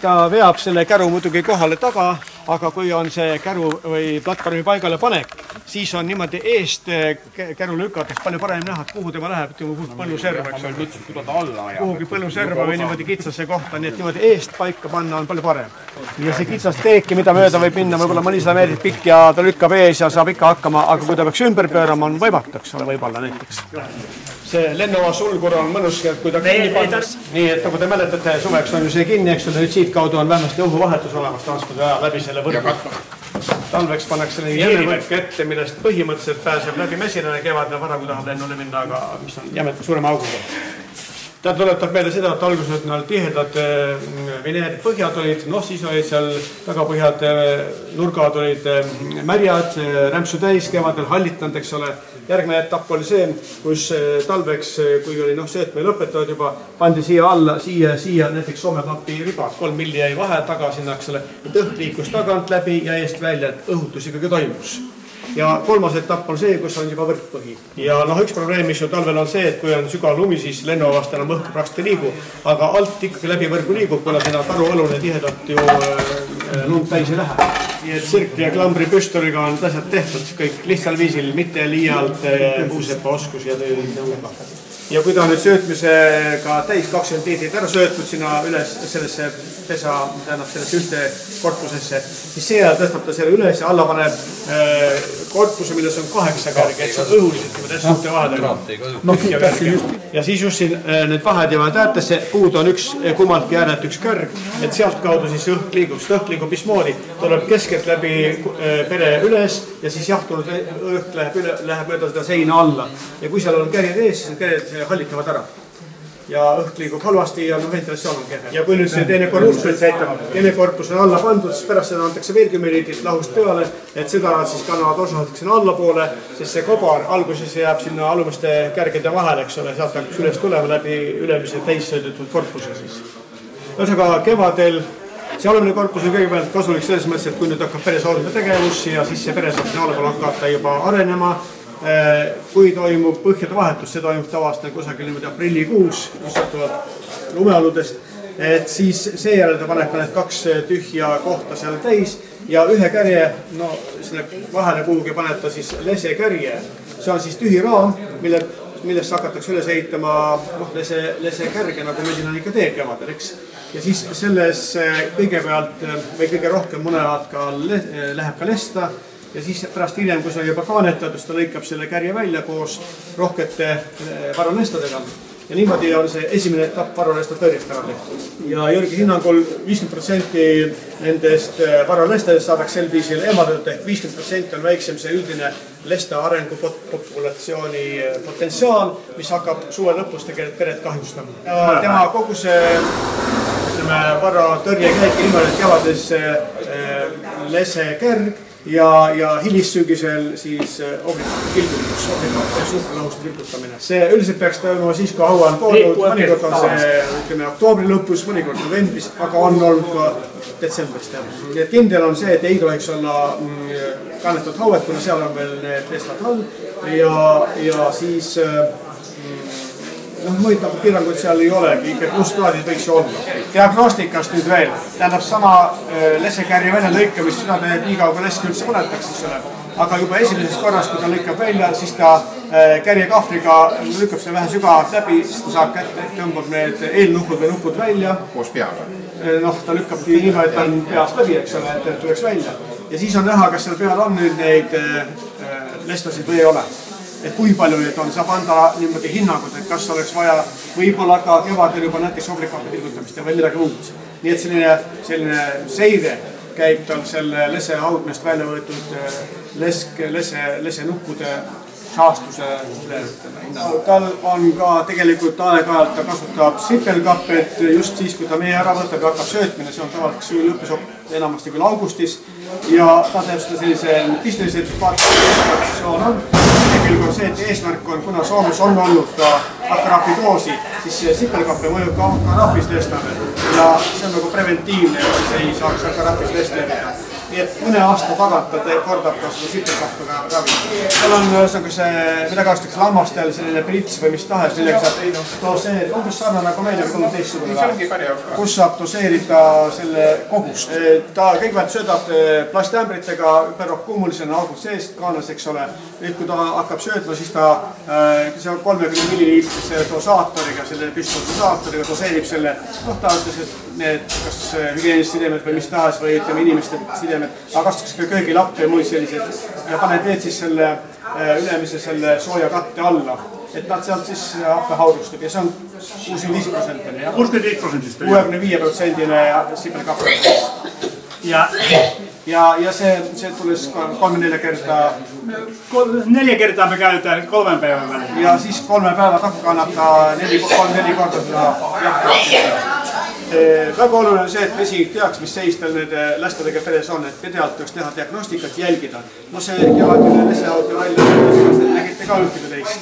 ta veab selle käru muidugi kohale taga, aga kui on see käru või platvormi paigale panek, siis on niimoodi eest käru lükates palju parem näha, kuhu tema läheb, põlluserva, kuhugi põlluserva või niimoodi kitsasse kohta, nii et niimoodi eest paika panna on palju parem. Ja see kitsas teeki, mida mööda võib minna, võib-olla mõnisada meetrit pikk ja ta lükkab ees ja saab ikka hakkama, aga kui ta peaks ümber pöörama, on võimatu, eks ole, võib-olla näiteks. see Lennova sulgur on mõnus, kui ta kinni pannas. Nii, et nagu te mäletate, suveks on ju see kinni, eks ole, nüüd siit kaudu on vähemasti õhuvahetus olemas transpordi ajal läbi selle võrgu. Talveks pannakse jämevõrk ette, millest põhimõtteliselt pääseb läbi mesilane kevadne vara, kui tahab lennule minna, aga mis on jämeta suurema auguga. Ta tuletab meile seda, et alguses näol tihedad veneerid põhjad olid, siis olid seal tagapõhjad, nurgad olid märjad, rämpsu täis, kevadel hallitanud, eks ole. Järgmine etapp oli see, kus talveks, kui oli söötmel lõpetavad juba, pandi siia alla, siia näiteks Soome-Papi ribad, 3 milli jäi vahe taga sinna, eks ole, et õhk liikus tagant läbi ja eest välja, et õhutus ikkagi toimus. Ja kolmas etapp on see, kus on juba võrkpõhi. Ja üks probleem, mis ju talvel on see, et kui on sügav lumi, siis Lennuvast enam õhku praktiliselt ei liigu, aga alt ikkagi läbi võrgu liigub, kuna seda karualune tihedalt ju lund täis ei lähe. Nii et sirkli ja klambri püstoliga on asjad tehtud kõik lihtsal viisil, mitte liialt puusepa oskus ja nõuga. Ja kui ta on nüüd söötmisega täis 20 liitrit ära söötnud sinna üles sellesse pesa, tähendab sellesse ühte korpusesse, siis seejärel tõstab ta selle üles ja alla paneb korpuse, milles on 8 kärge, et see on õhuliselt suhte vahedega. Ja siis just siin need vahed jäävad äärtesse, puud on üks kummaltki äärelt üks kärg, et sealt kaudu siis õhk liigub. Sest õhk liigub mismoodi, tuleb keskelt läbi pere üles ja siis jahtunud õhk läheb mööda seda seina alla. Ja kui seal on kärjed ees, siis kärjed hallitavad ära. Ja õhk liigub halvasti ja ventilatsioon on kehve. Ja kui nüüd see teine korpus on alla pandud, siis pärast seda antakse veel 10 liitrit lahust peale, et seda siis kannavad osaliselt sinna allapoole, sest see kobar alguses jääb sinna alumiste kärgede vahele, eks ole, sealt hakkaks üles tulema läbi ülemise täissõidetud korpuse siis. Ühesõnaga kevadel see alumine korpus on kõigepealt kasulik selles mõttes, et kui nüüd hakkab peresoodne tegevus ja siis see pere saab sinna allapoole hakata juba arenema. Kui toimub põhjade vahetus, see toimub tavaliselt kusagil niimoodi aprillikuus, sõltuvalt lumeoludest, et siis seejärel ta paneb need 2 tühja kohta seal täis ja ühe kärje, selle vahele kuhugi paneb ta siis lesekärje. See on siis tühi raam, millest hakatakse üles ehitama lese kärge, nagu mesilane ikka teeb kevadel, eks. Ja siis selles kõigepealt või kõige rohkem mõnelad ka läheb ka lesta. Ja siis pärast hiljem, kui see on juba kaanetatud, ta lõikab selle kärje välja koos rohkete varalestadega. Ja niimoodi on see esimene etapp varalesta tõrjest ära tehtud. Ja Jörgi hinnangul 50% nendest varalestadest saadaks sel viisil eemaldatud, ehk 50% on väiksem see üldine lesta arengupopulatsiooni potentsiaal, mis hakkab suve lõpus tegelikult peret kahjustama. Ja tema kogu see vara tõrje käibki niimoodi, et kevades lese kärg ja hilissügisel siis kilgutus, suhtelõhuste kilgutamine. See üldiselt peaks toimuma siis, kui haua on poolnud, mõnikord on see oktoobri lõpus, mõnikord novembris, aga on olnud ka detsembris teha. Nii et kindel on see, et ei tohiks olla kannetatud hauet, kuna seal on veel need lestad all ja siis muid piiranguid seal ei olegi, ikka plusskraadid võiks ju olla. Diagnostikast nüüd veel, tähendab sama lesekärje välja lõikamist, seda teeb nii kaua, kui lesk üldse põletakse, eks ole. Aga juba esimesest korras, kui ta lõikab välja, siis ta kärjekahvriga lükkab see vähe sügavalt läbi, siis ta saab kätte, tõmbab need eelnukud või nukud välja. Koos peaga? Ta lükkabki niimoodi, et ta on peast läbi, eks ole, et tuleks välja. Ja siis on näha, kas seal peal on nüüd neid lestasid või ei ole. Et kui palju neid on, saab anda niimoodi hinnangud, et kas oleks vaja võib-olla ka kevadel juba näiteks obrikapi pilgutamist ja veel midagi muud. Nii et selline seire käib tal selle lese haudmest välja võetud lese nukkude saastuse üle. Tal on ka tegelikult aeg-ajalt, ta kasutab sipelkappet just siis, kui ta meie ära võtab ja hakkab söötmine, see on tavaliselt lõppes enamasti küll augustis ja ta teeb seda sellise pisteliselt paatsioon on. Tegelikult on see, et eesmärk on, kuna Soomes on olnud ka akarapidoosi, siis sipelkappe mõjub ka akarapis lestame ja see on nagu preventiivne, et siis ei saaks akarapis lestevida. Nii et mõne aasta tagant ta kordab ka seda sipelkappega ravi. Seal on see, mida kasutatakse lammastel, selline prits või mis tahes, millega saab doseerida, umbes sarna nagu meil on teistsugune, kus saab doseerida selle kogust. Ta kõigepealt söödab plastiämbritega, perokumulisena augud sees, kaanas, eks ole. Nüüd, kui ta hakkab söödma, siis ta 30 milliliitrise dosaatoriga, selle püstdosaatoriga doseerib selle, ta ütles, et need kas hügieenist sidemed või mis tahes või ütleme inimeste sidemed, aga kasutaks ka köögilappe ja muid sellised ja paned need siis selle ülemise selle sooja katte alla et nad sealt siis happe haurustab ja see on 65%. 65%? 65% sipelkappe. Ja se tulisi 3-4 kertaa. 4 kertaa me käytetään 3 päivän välein. Ja siis 3 päivän takka kannattaa 4 korda seda jahtaa. Väga oluline on see, et vesi teaks, mis seis tal need lastadega peres on, et pidevalt tuleks teha diagnostikat, jälgida. No see kevadine leseauto välja nägite ka ühtegi teist.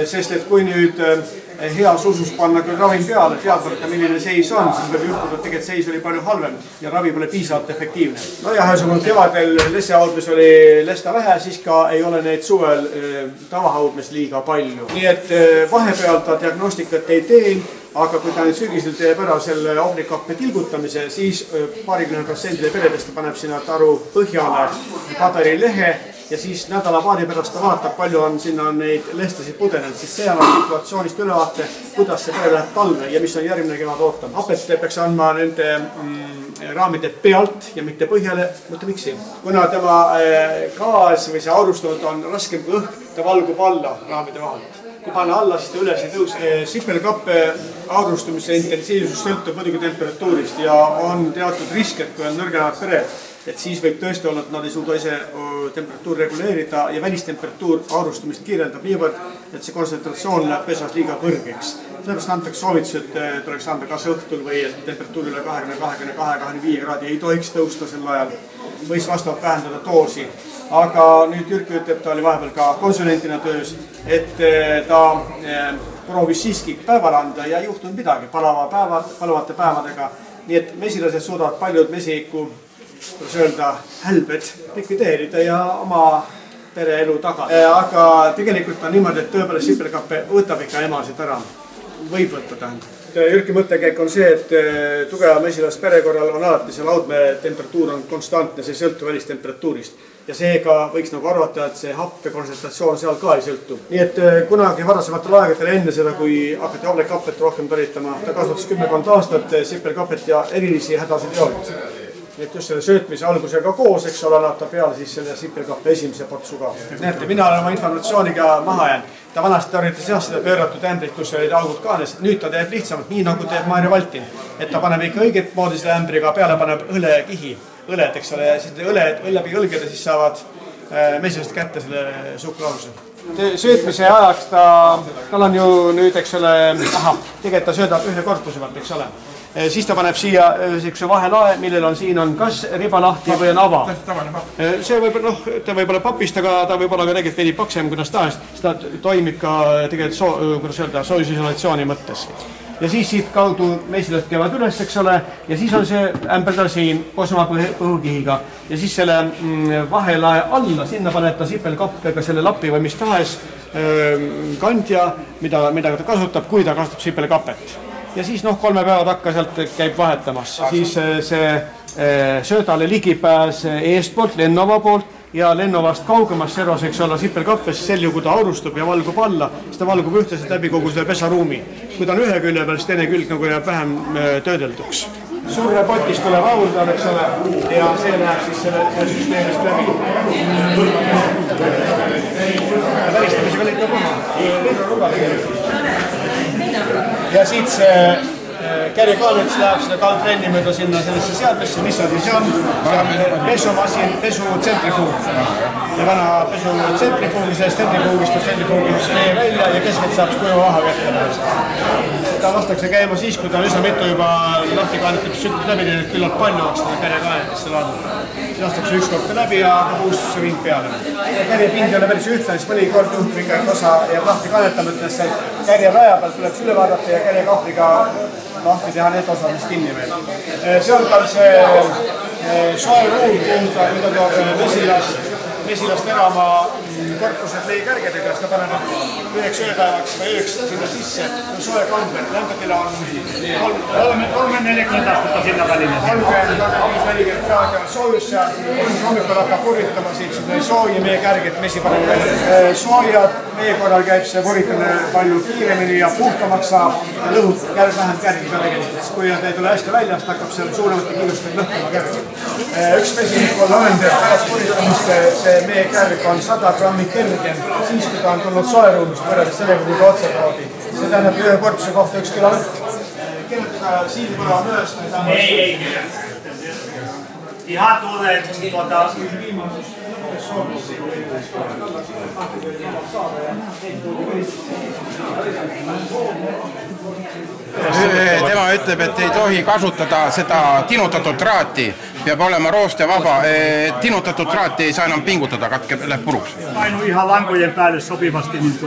Sest et kui nüüd heas usus panna küll ravim peale, teadmata milline seis on, siis võib juhtuda, et tegelikult seis oli palju halvem ja ravi pole piisavalt efektiivne. No ja ühesõnaga kevadel lesehaudmes oli lesta vähe, siis ka ei ole neid suvel tavahaudmes liiga palju. Nii et vahepeal ta diagnostikat ei tee, aga kui ta nüüd sügisel teeb ära selle ohvrikappe tilgutamise, siis 20% peredest paneb sinna taru põhjale padarilehe ja siis nädala-paari pärast ta vaatab, palju on sinna neid lestasid pudenenud, siis see annab situatsioonist ülevaate, kuidas see pere läheb talve ja mis on järgmine kevad ootama. Hapet peaks andma nende raamide pealt ja mitte põhjale, mõtle miksi. Kuna tema gaas või see aurustanud on raskem kui õhk, ta valgub alla raamide vahelt. Kui panna alla, siis ta üles ei tõuse. Sipelkappe aurustumise intensiivsus sõltub muidugi temperatuurist ja on teatud risk, et kui on nõrgemad pered, et siis võib tõesti olla, et nad ei suuda ise temperatuur reguleerida ja välistemperatuur aurustumist kiirendab niivõrd, et see kontsentratsioon läheb pesas liiga kõrgeks. Sellepärast antakse soovitus, et tuleks anda kas õhtul või temperatuur üle 22-25 kraadi ei tohiks tõusta sel ajal. Võis vastavalt vähendada doosi. Aga nüüd Jürki ütleb, ta oli vahepeal ka konsulentina töös, et ta proovis siiski päeval anda ja ei juhtunud midagi palavate päevadega. Nii et mesilased suudavad paljud mesiku kuidas öelda, hälbed likvideerida ja oma pereelu tagada. Aga tegelikult on niimoodi, et tõepoolest sipelkappe võtab ikka emasid ära. Võib võtta tähendab. Jürki mõttekäik on see, et tugeva mesilas pere korral on alati see laudme temperatuur on konstantne, see ei sõltu välistemperatuurist. Ja seega võiks nagu arvata, et see happe kontsentratsioon seal ka ei sõltu. Nii et kunagi varasematel aegadel enne seda, kui hakati ohvrikappet rohkem taritama, ta kasvatas 10 aastat sipelkapet ja erilisi hädasid ei olnud. Et just selle söötmise algusega koos, eks ole, annab ta peale siis selle sipelkappe esimese potsuga. Näete, mina olen oma informatsiooniga maha jäänud. Ta vanasti tarvitas jah seda pööratud ämbrit, kus olid augud kaanes. Nüüd ta teeb lihtsamalt, nii nagu teeb Maarja Valtin. Et ta paneb ikka õiget moodi selle ämbriga, peale paneb õlekihi, õled, eks ole, ja siis õled läbi õlgeda, siis saavad mesilased kätte selle suhkralause. Söötmise ajaks tal on ju nüüd, eks ole, tegelikult ta söödab ühe korpuse pealt, eks ole. Siis ta paneb siia sellise vahelae, millel on siin on kas riba lahti või on ava. See võib olla papist, aga ta võib olla ka tegelikult veidi paksem, kuidas tahes. Seda toimib ka tegelikult soojusisolatsiooni mõttes. Ja siis siit kaudu mesilased käivad üles, eks ole, ja siis on see ämberdal siin koos oma põhukihiga. Ja siis selle vahelae alla, sinna paneb ta sipelkappega selle lapi või mis tahes kandja, mida ta kasutab, kui ta kasutab sipelkapet. Ja siis 3 päeva takka sealt käib vahetamas. Siis see söödale ligipääs eestpoolt, lennova poolt ja lennovast kaugemas servas võiks olla sipelkappes, sel juhul kui ta aurustub ja valgub alla, siis ta valgub ühtlaselt läbi kogu selle pesaruumi. Kui ta on ühe külje peal, siis teine külg nagu jääb vähem töödelduks. Suure potist tuleb aurdal, eks ole, ja see läheb siis selle süsteemist läbi. Välistamisega lõik ka maha. Ja siit see kärjekaaneks läheb seda kaltrenni mööda sinna sellesse seadmesse, mis on siis on pesumasin, pesutsentrifuug. Ja vana pesutsentrifuugi, sellest sentrifuugist vee välja ja keskelt saab kuju vaha kätte. Ta lastakse käima siis, kui ta on üsna mitu juba lahti kaanitud sütnud läbi, nii et küllalt palju oleks seda kärjekaanetesse laadnud. Siis lastakse üks kord läbi ja puustus ring peale. Kärjepind ei ole päris ühtne, siis mõni kord juhtub ikka, et osa jääb lahti kaanetamõttes, kärje raja peal tuleb üle vaadata ja kärjekahvriga lahti teha need osad, mis kinni veel. See on tal see soe ruum, mida toob mesilast erama korpused leikärgedega, siis ta paneb üheks ööpäevaks või ööks sinna sisse. Soe kamber, lämpetila on 30-40 aastat ta sinna valime. 30-40 kraadi on soojus seal, hommikul hakkab purritama siit sooja meie kärged, mesi paneb soojad. meie korral käib see vuritamine palju kiiremini ja puhtamaks saab ja lõhub vähem kärgi ka tegelikult. Kui ta ei tule hästi välja, siis hakkab seal suuremate kiirustega lõhkuma kärgi. Üks mesinik on lahendus pärast vuritamist, see meie kärg on 100 grammi kergem, siis kui ta on tulnud soeruumist võrreldes sellega, kui ta otse toodi. See tähendab ühe korpuse kohta 1 kilomeetrit. Kirjutada siinpõra mööst. Ei. Ihan tulee Tema ütleb, et ei tohi kasutada seda tinutatud traati, peab olema roostevaba. Tinutatud traati ei saa enam pingutada, katkeb, läheb puruks. Painu ihan lankojen päälle sopivasti, niin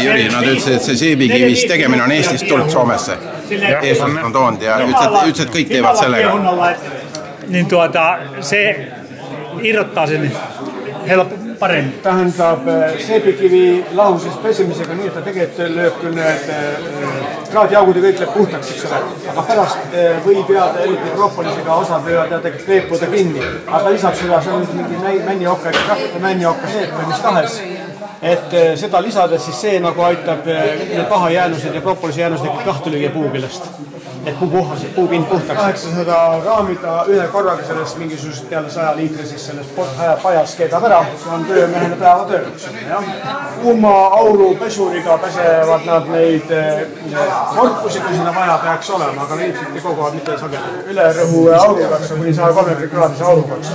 Jüri, nad ütlesid, et see seebikivist tegemine on Eestist tulnud Soomesse. Eestlased on toonud ja ütlesid, et kõik teevad sellega. Niin se irrottaa sen paremmin. Tähendab, seebikivi lahusest pesemisega nii, et ta tegelikult lööb küll need traadiaugud ja kõik lööb puhtaks, eks ole. Aga pärast võib jääda eriti propolisega osad võivad jääda kleepuda kinni. Aga lisaks seda, see on mingi männioka, männioka seep või mis tahes. Et seda lisades siis see nagu aitab need pahajäänused ja propolise jäänused kahtu lüüa puu küljest. Et puupind puhtaks. 800 raamida ühe korraga sellest mingisugusest peale 100 liitrisest sellest pajas keedab ära. See on töömehele päeva töö. Kuuma auru pesuriga pesevad nad neid korpusi, kui sinna vaja peaks olema, aga ilmselt ei koguvad mitte sageli. Ülerõhu aurukaks on kuni 130 kraadise aurukaks.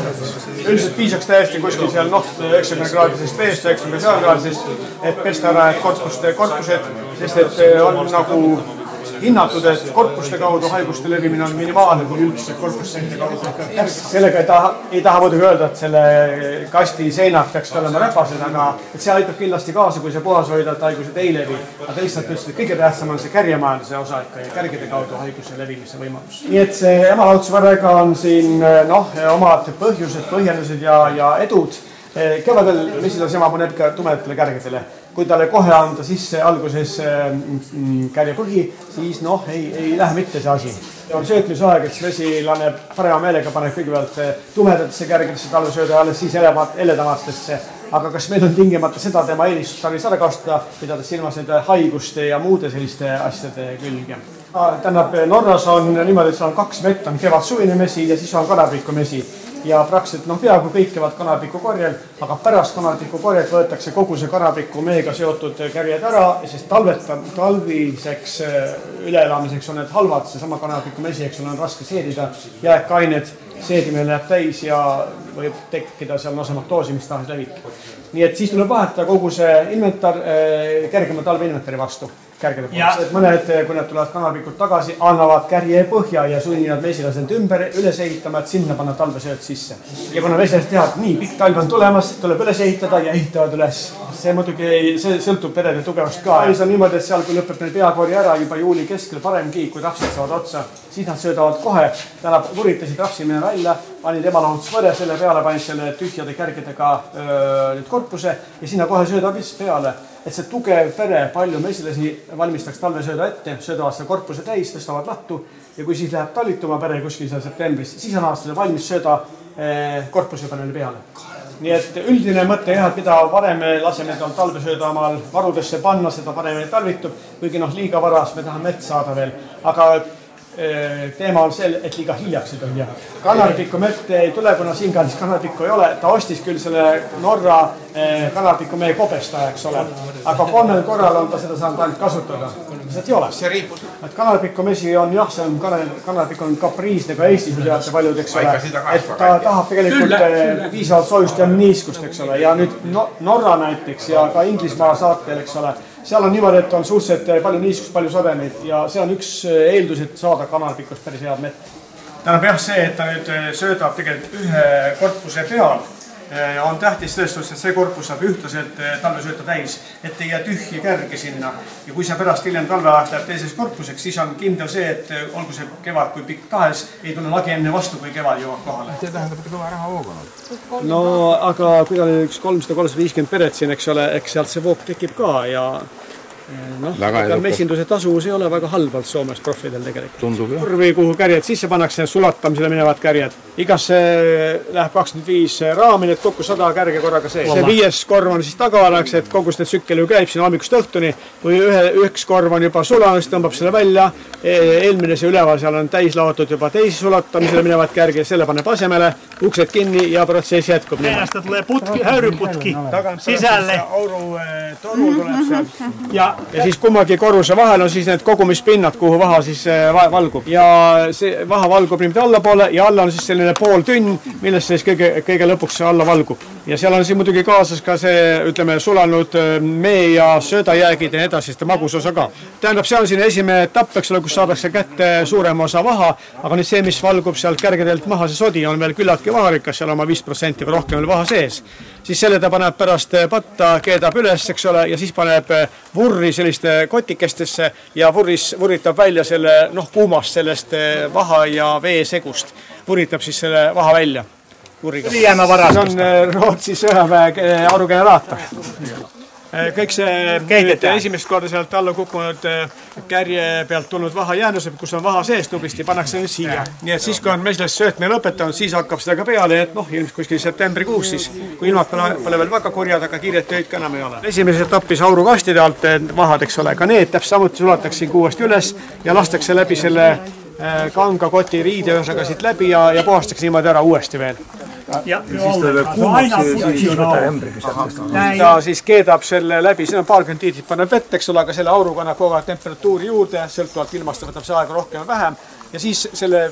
Üldiselt piisaks täiesti kuskil seal 90 kraadisest veest, 90 kraadisest, et pesta ära korpused, sest et on nagu hinnatud, et korpuste kaudu haiguste levimine on minimaalne, kui üldse korpusseinte kaudu. Sellega ei taha muidugi öelda, et selle kasti seinad peaks olema räpased, aga see aitab kindlasti kaasa, kui see puhas hoida, et haigused ei levi. Aga lihtsalt ütlesid, et kõige tähtsam on see kärjemajanduse osa ikka ja kärgide kaudu haiguse levimise võimalus. Nii et see emalahutusvarrega on siin omad põhjused, põhjendused ja edud. Kevadel mesilas ema paneb ka tumedatele kärgedele. Kui talle kohe anda sisse alguses kärjepõhi, siis ei lähe mitte see asi. On söötmisaeg, et mesilane parema meelega paneb kõigepealt tumedatesse kärgedesse talvesööda ja alles siis eledamastesse. Aga kas meil on tingimata seda tema eelistust tarvis ära kasutada, pidades silmas nende haiguste ja muude selliste asjade külge? Tähendab, Norras on niimoodi, et seal on 2 mett, on kevad-suvine mesi ja siis on kanapikumesi. Ja praktiliselt peaaegu kõik käivad kanapiku korjel, aga pärast kanapiku korjelt võetakse kogu see kanapiku meega seotud kärjed ära, sest talviseks üleelamiseks on need halvad, seesama kanapiku mesi, eks on raske seedida, jääkained, seedimine läheb täis ja võib tekkida seal nosematoosi, mis tahes levik. Nii et siis tuleb vahetada kogu see inventar kergema talveinventari vastu. Mõned, kui nad tulevad kanapikult tagasi, annavad kärje põhja ja sunnivad mesilased ümber üles ehitama, et sinna panna talvesööd sisse. Ja kuna mesilased teavad, nii pikk talv on tulemas, tuleb üles ehitada ja ehitavad üles. See muidugi sõltub perede tugevust ka. See on niimoodi, et seal, kui lõpeb meil peakorje ära juba juuli keskel paremgi, kui rapsid saavad otsa, siis nad söödavad kohe. Täna vuritasid rapsimine välja, panid emalahutusvõre, selle peale panid selle tühjade kärgedega korpuse ja sinna kohe söödavad lihtsalt peale. Et see tugev pere, palju mesilasi valmistaks talvesööda ette, söödavad seda korpuse täis, tõstavad lattu ja kui siis läheb tallituma pere kuskil seal septembris, siis on aastale valmis sööda korpuse panele peale. Nii et üldine mõte jah, et mida varem me laseme talvesööda omal varudesse panna, seda parem talvitub, kuigi liiga varas me tahame mett saada veel, aga teema on see, et liiga hiljaks ei tohi jääda. Kanarpikku mett ei tule, kuna siinkandis kanarpikku ei ole. Ta ostis küll selle Norra kanarpikku meie kobesta, eks ole. Aga 3 korral on ta seda saanud ainult kasutada. See ei ole. Et kanarpikku mesi on, jah, see on kanarpikku on kapriisne ka Eestis, kui teate paljud, eks ole. Et ta tahab tegelikult piisavalt soojust ja niiskust, eks ole. Ja nüüd Norra näiteks ja ka Inglismaa saartel, eks ole. Seal on niimoodi, et on suhteliselt palju niiskust, palju sademeid ja see on üks eeldus, et saada kanarpikust päris head mett. Tähendab jah see, et ta nüüd söödab tegelikult ühe korpuse peal on tähtis tõestus, et see korpus saab ühtlaselt talvesööta täis, et ei jää tühja kärge sinna. Ja kui see pärast hiljem talveajaks läheb teiseks korpuseks, siis on kindel see, et olgu see kevad kui pikk tahes, ei tule lagi enne vastu, kui kevad jõuab kohale. See tähendab, et kõva raha vooganud. No aga kui oli üks 300-350 peret siin, eks ole, eks sealt see voog tekib ka ja mesinduse tasuvus ei ole väga halvalt Soomes profidel tegelikult. Tundub jah. Kurvi, kuhu kärjed sisse pannakse, sulatamisele minevad kärjed. Igasse läheb 25 raami, need kokku 100 kärge korraga sees. See 5 korv on siis tagavaraks, et kogu seda tsükkel ju käib siin hommikust õhtuni. Kui üks korv on juba sulanud, siis tõmbab selle välja. Eelmine see üleval seal on täis laotud juba teisi sulatamisele minevad kärge, selle paneb asemele, uksed kinni ja protsess jätkub. Ennast tuleb häyriputki sisälle. Toru tuleb seal. Ja siis kummagi korruse vahel on siis need kogumispinnad, kuhu vaha siis valgub. Ja see vaha valgub niimoodi allapoole ja alla on siis selline pool tünn, millest siis kõige lõpuks alla valgub. Ja seal on siin muidugi kaasas ka see, ütleme, sulanud mee ja söödajäägid ja edasi, sest magusosa ka. Tähendab, see on siin esimene etapp, eks ole, kus saadakse kätte suurem osa vaha, aga nüüd see, mis valgub sealt kärgedelt maha, see sodi on veel küllaltki vaharikas, seal on oma 5% või rohkem veel vaha sees. Siis selle ta paneb pärast patta, keedab üles, eks ole, ja siis paneb vurri selliste kotikestesse ja vurritab välja selle kuumast sellest vaha ja vee segust. Vurritab siis selle vaha välja. See on Rootsi sõjaväe aurugeneraator. Kõik see esimest korda sealt alla kukkunud kärje pealt tulnud vaha jäänuseb, kus on vaha sees tublisti, pannakse nüüd siia. Nii et siis, kui on meslast söötme lõpetanud, siis hakkab seda ka peale, et ilmselt kuskil septembrikuus siis, kui ilmad pole veel väga kurjad, aga kiiret tööd ka enam ei ole. Esimeses etapis aurukastide alt vahad, eks ole, ka need täpselt samuti sulatakse kuuesti üles ja lastakse läbi selle kanga koti riide ühesõnaga siit läbi ja puhastakse niimoodi ära uuesti veel. Ja siis ta lööb kuumaks ja siis võtab ämbriga. Ta siis keedab selle läbi, siin on paarkümmend liitrit paneb vett, eks ole, aga selle auruga annab kogu aeg temperatuuri juurde, sõltuvalt ilmast võtab see aega rohkem ja vähem. Ja siis selle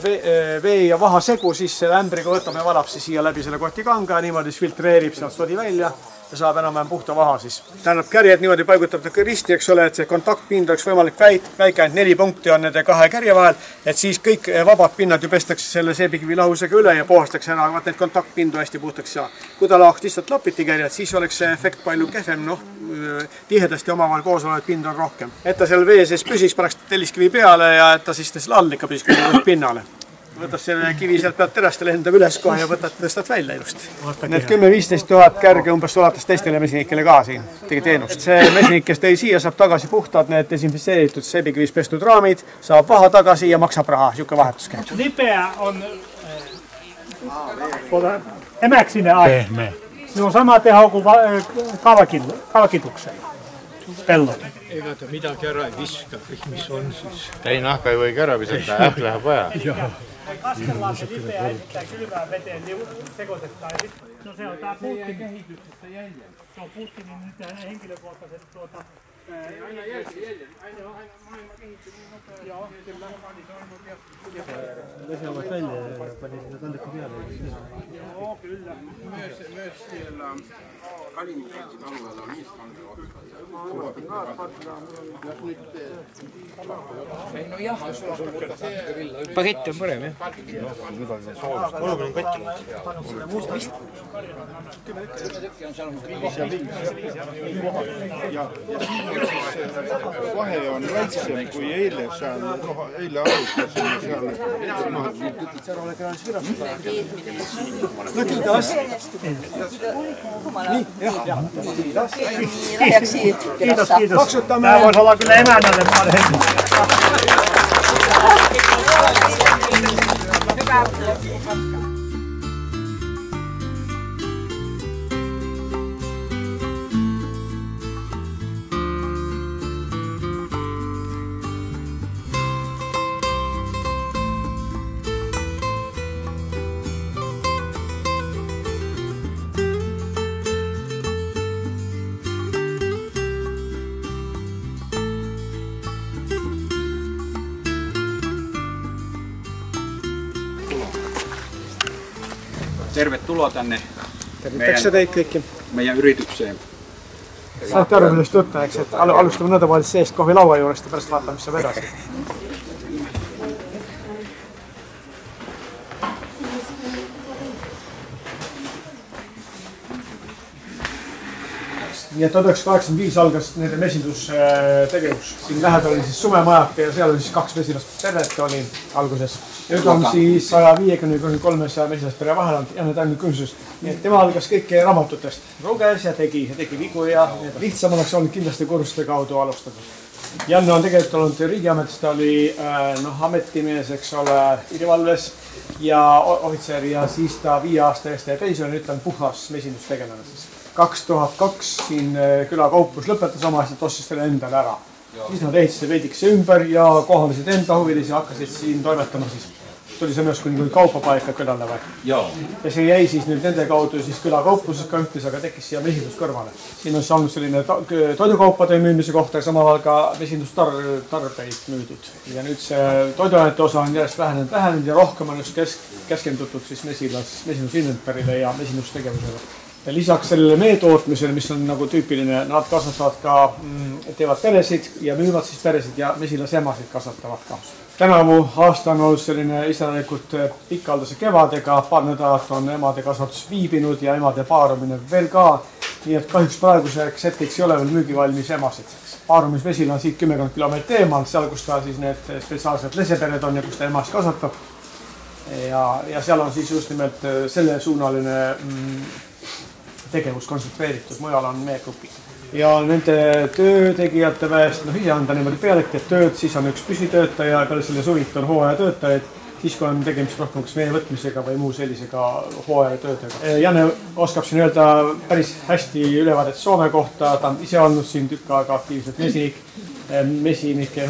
vee ja vaha segu siis selle ämbriga võtame ja valab siis siia läbi selle koti kanga ja niimoodi filtreerib sealt sodi välja ja saab enam-vähem puhta vaha siis. Tähendab, kärjed niimoodi paigutab risti, eks ole, et see kontaktpind oleks võimalik väike, 4 punkti on nende 2 kärje vahel, et siis kõik vabad pinnad ju pestakse selle seebikivi lahusega üle ja puhastakse ära, vaat need kontaktpindu hästi puhtaks saa. Kui ta lahaks lihtsalt lapiti kärjed, siis oleks see efekt palju kehvem, tihedasti omavahel koos olevad pind on rohkem. Et ta seal vee sees püsiks, paneks telliskivi peale ja et ta siis all ikka püsiks pinnale. Võtad selle kivi sealt pealt terest ja lendab üles kohe ja tõstad välja ilusti. Need 10-15 000 kärge umbes sulatas teistele mesinikele ka siin, tegi teenust. See mesinik, kes tõi siia, saab tagasi puhtad need desinfitseeritud seebikivis pestud raamid, saab vaha tagasi ja maksab raha, siuke vahetus käib. Lipeä on emäksinen aihe. Se on sama teho kuin kalkituksella pellolla. Ega ta midagi ära ei viska, kõik mis on siis. Ei nahka ei võigi ära visata, läheb vaja. Kastellaan se lipeä sitä kylmään veteen sekoitetaan. No se on tää Putinin kehityksestä jäljen. Se on Putinin nyt hänen henkilökohtaiset aina jäljen. Aina maailma kehittyy niin nopeasti. Joo, kyllä. Vesi ovat välja ja pani sitä tandekko vielä. Joo, kyllä. Myös siellä Kaliningradin alueella on niistä Pakett on parem, jah? Oluline on kattinud. Vahe on väiksem kui eile seal, eile alustasime seal. No kiitos. Nii, jah. Kiitos. Tää voisi olla kyllä emännälle paremmin. Tervetuloa tänne meidän yritykseen. Saatte aru, millest juttu, eks, et alustame nõndamoodi seest kohvilaua juurest ja pärast vaatame, mis saab edasi. nii et 1985 algas nende mesindustegevus. Siin lähedal oli siis Sumemajak ja seal oli siis 2 mesilast peret oli alguses. Nüüd on siis 150–300 mesilast pere vahel on Janne Tanni kunstust. Nii et tema algas kõike raamatutest. Luges ja tegi vigu ja lihtsam oleks olnud kindlasti kursuste kaudu alustada. Janne on tegelikult olnud riigiametis, ta oli ametimees, eks ole, piirivalves ja ohvitser ja siis ta 5 aasta eest jäi pensioni, nüüd ta on puhas mesindustegelane siis. 2002 siin külakaupus lõpetas oma asjad, ostis selle endale ära. Siis nad ehitasid veidikese ümber ja kohandasid enda huvilisi ja hakkasid siin toimetama siis. Tuli see mõnes kui kaupapaika külale või? Ja see jäi siis nüüd nende kaudu siis külakaupuses ka ühtis, aga tekkis siia mesindus kõrvale. Siin on saanud selline toidukaupade müümise kohta ja samal ajal ka mesindustarbeid müüdud. Ja nüüd see toiduainete osa on järjest vähenenud ja rohkem on just keskendutud siis mesindusinventorile ja mesindustegevusele. Ja lisaks sellele meetootmisele, mis on nagu tüüpiline, nad kasvatavad ka, teevad peresid ja müüvad siis peresid ja mesilasemasid kasvatavad ka. Tänavu aasta on olnud selline iseäärelikult pikaldase kevadega, paar nädalat on emade kasvatus viibinud ja emade paarumine veel ka. Nii et kahjuks praeguseks hetkeks ei ole veel müügivalmis emasid. Paarumismesila on siit 10 kilomeetrit eemal, seal kus ta siis need spetsiaalsed lesepered on ja kus ta emast kasvatab. Ja seal on siis just nimelt selle suunaline tegevus kontsentreeritud, mujal on meegrupid. Ja nende töötegijate väest, ise on ta niimoodi pealik, et tööd, siis on üks püsitöötaja, aga selle suvit on hooajatöötajaid, siis kui on tegemist rohkem vee võtmisega või muu sellisega hooajatöödega. Janne oskab siin öelda päris hästi ülevaadet Soome kohta, ta on ise olnud siin tükk aega aktiivselt mesinike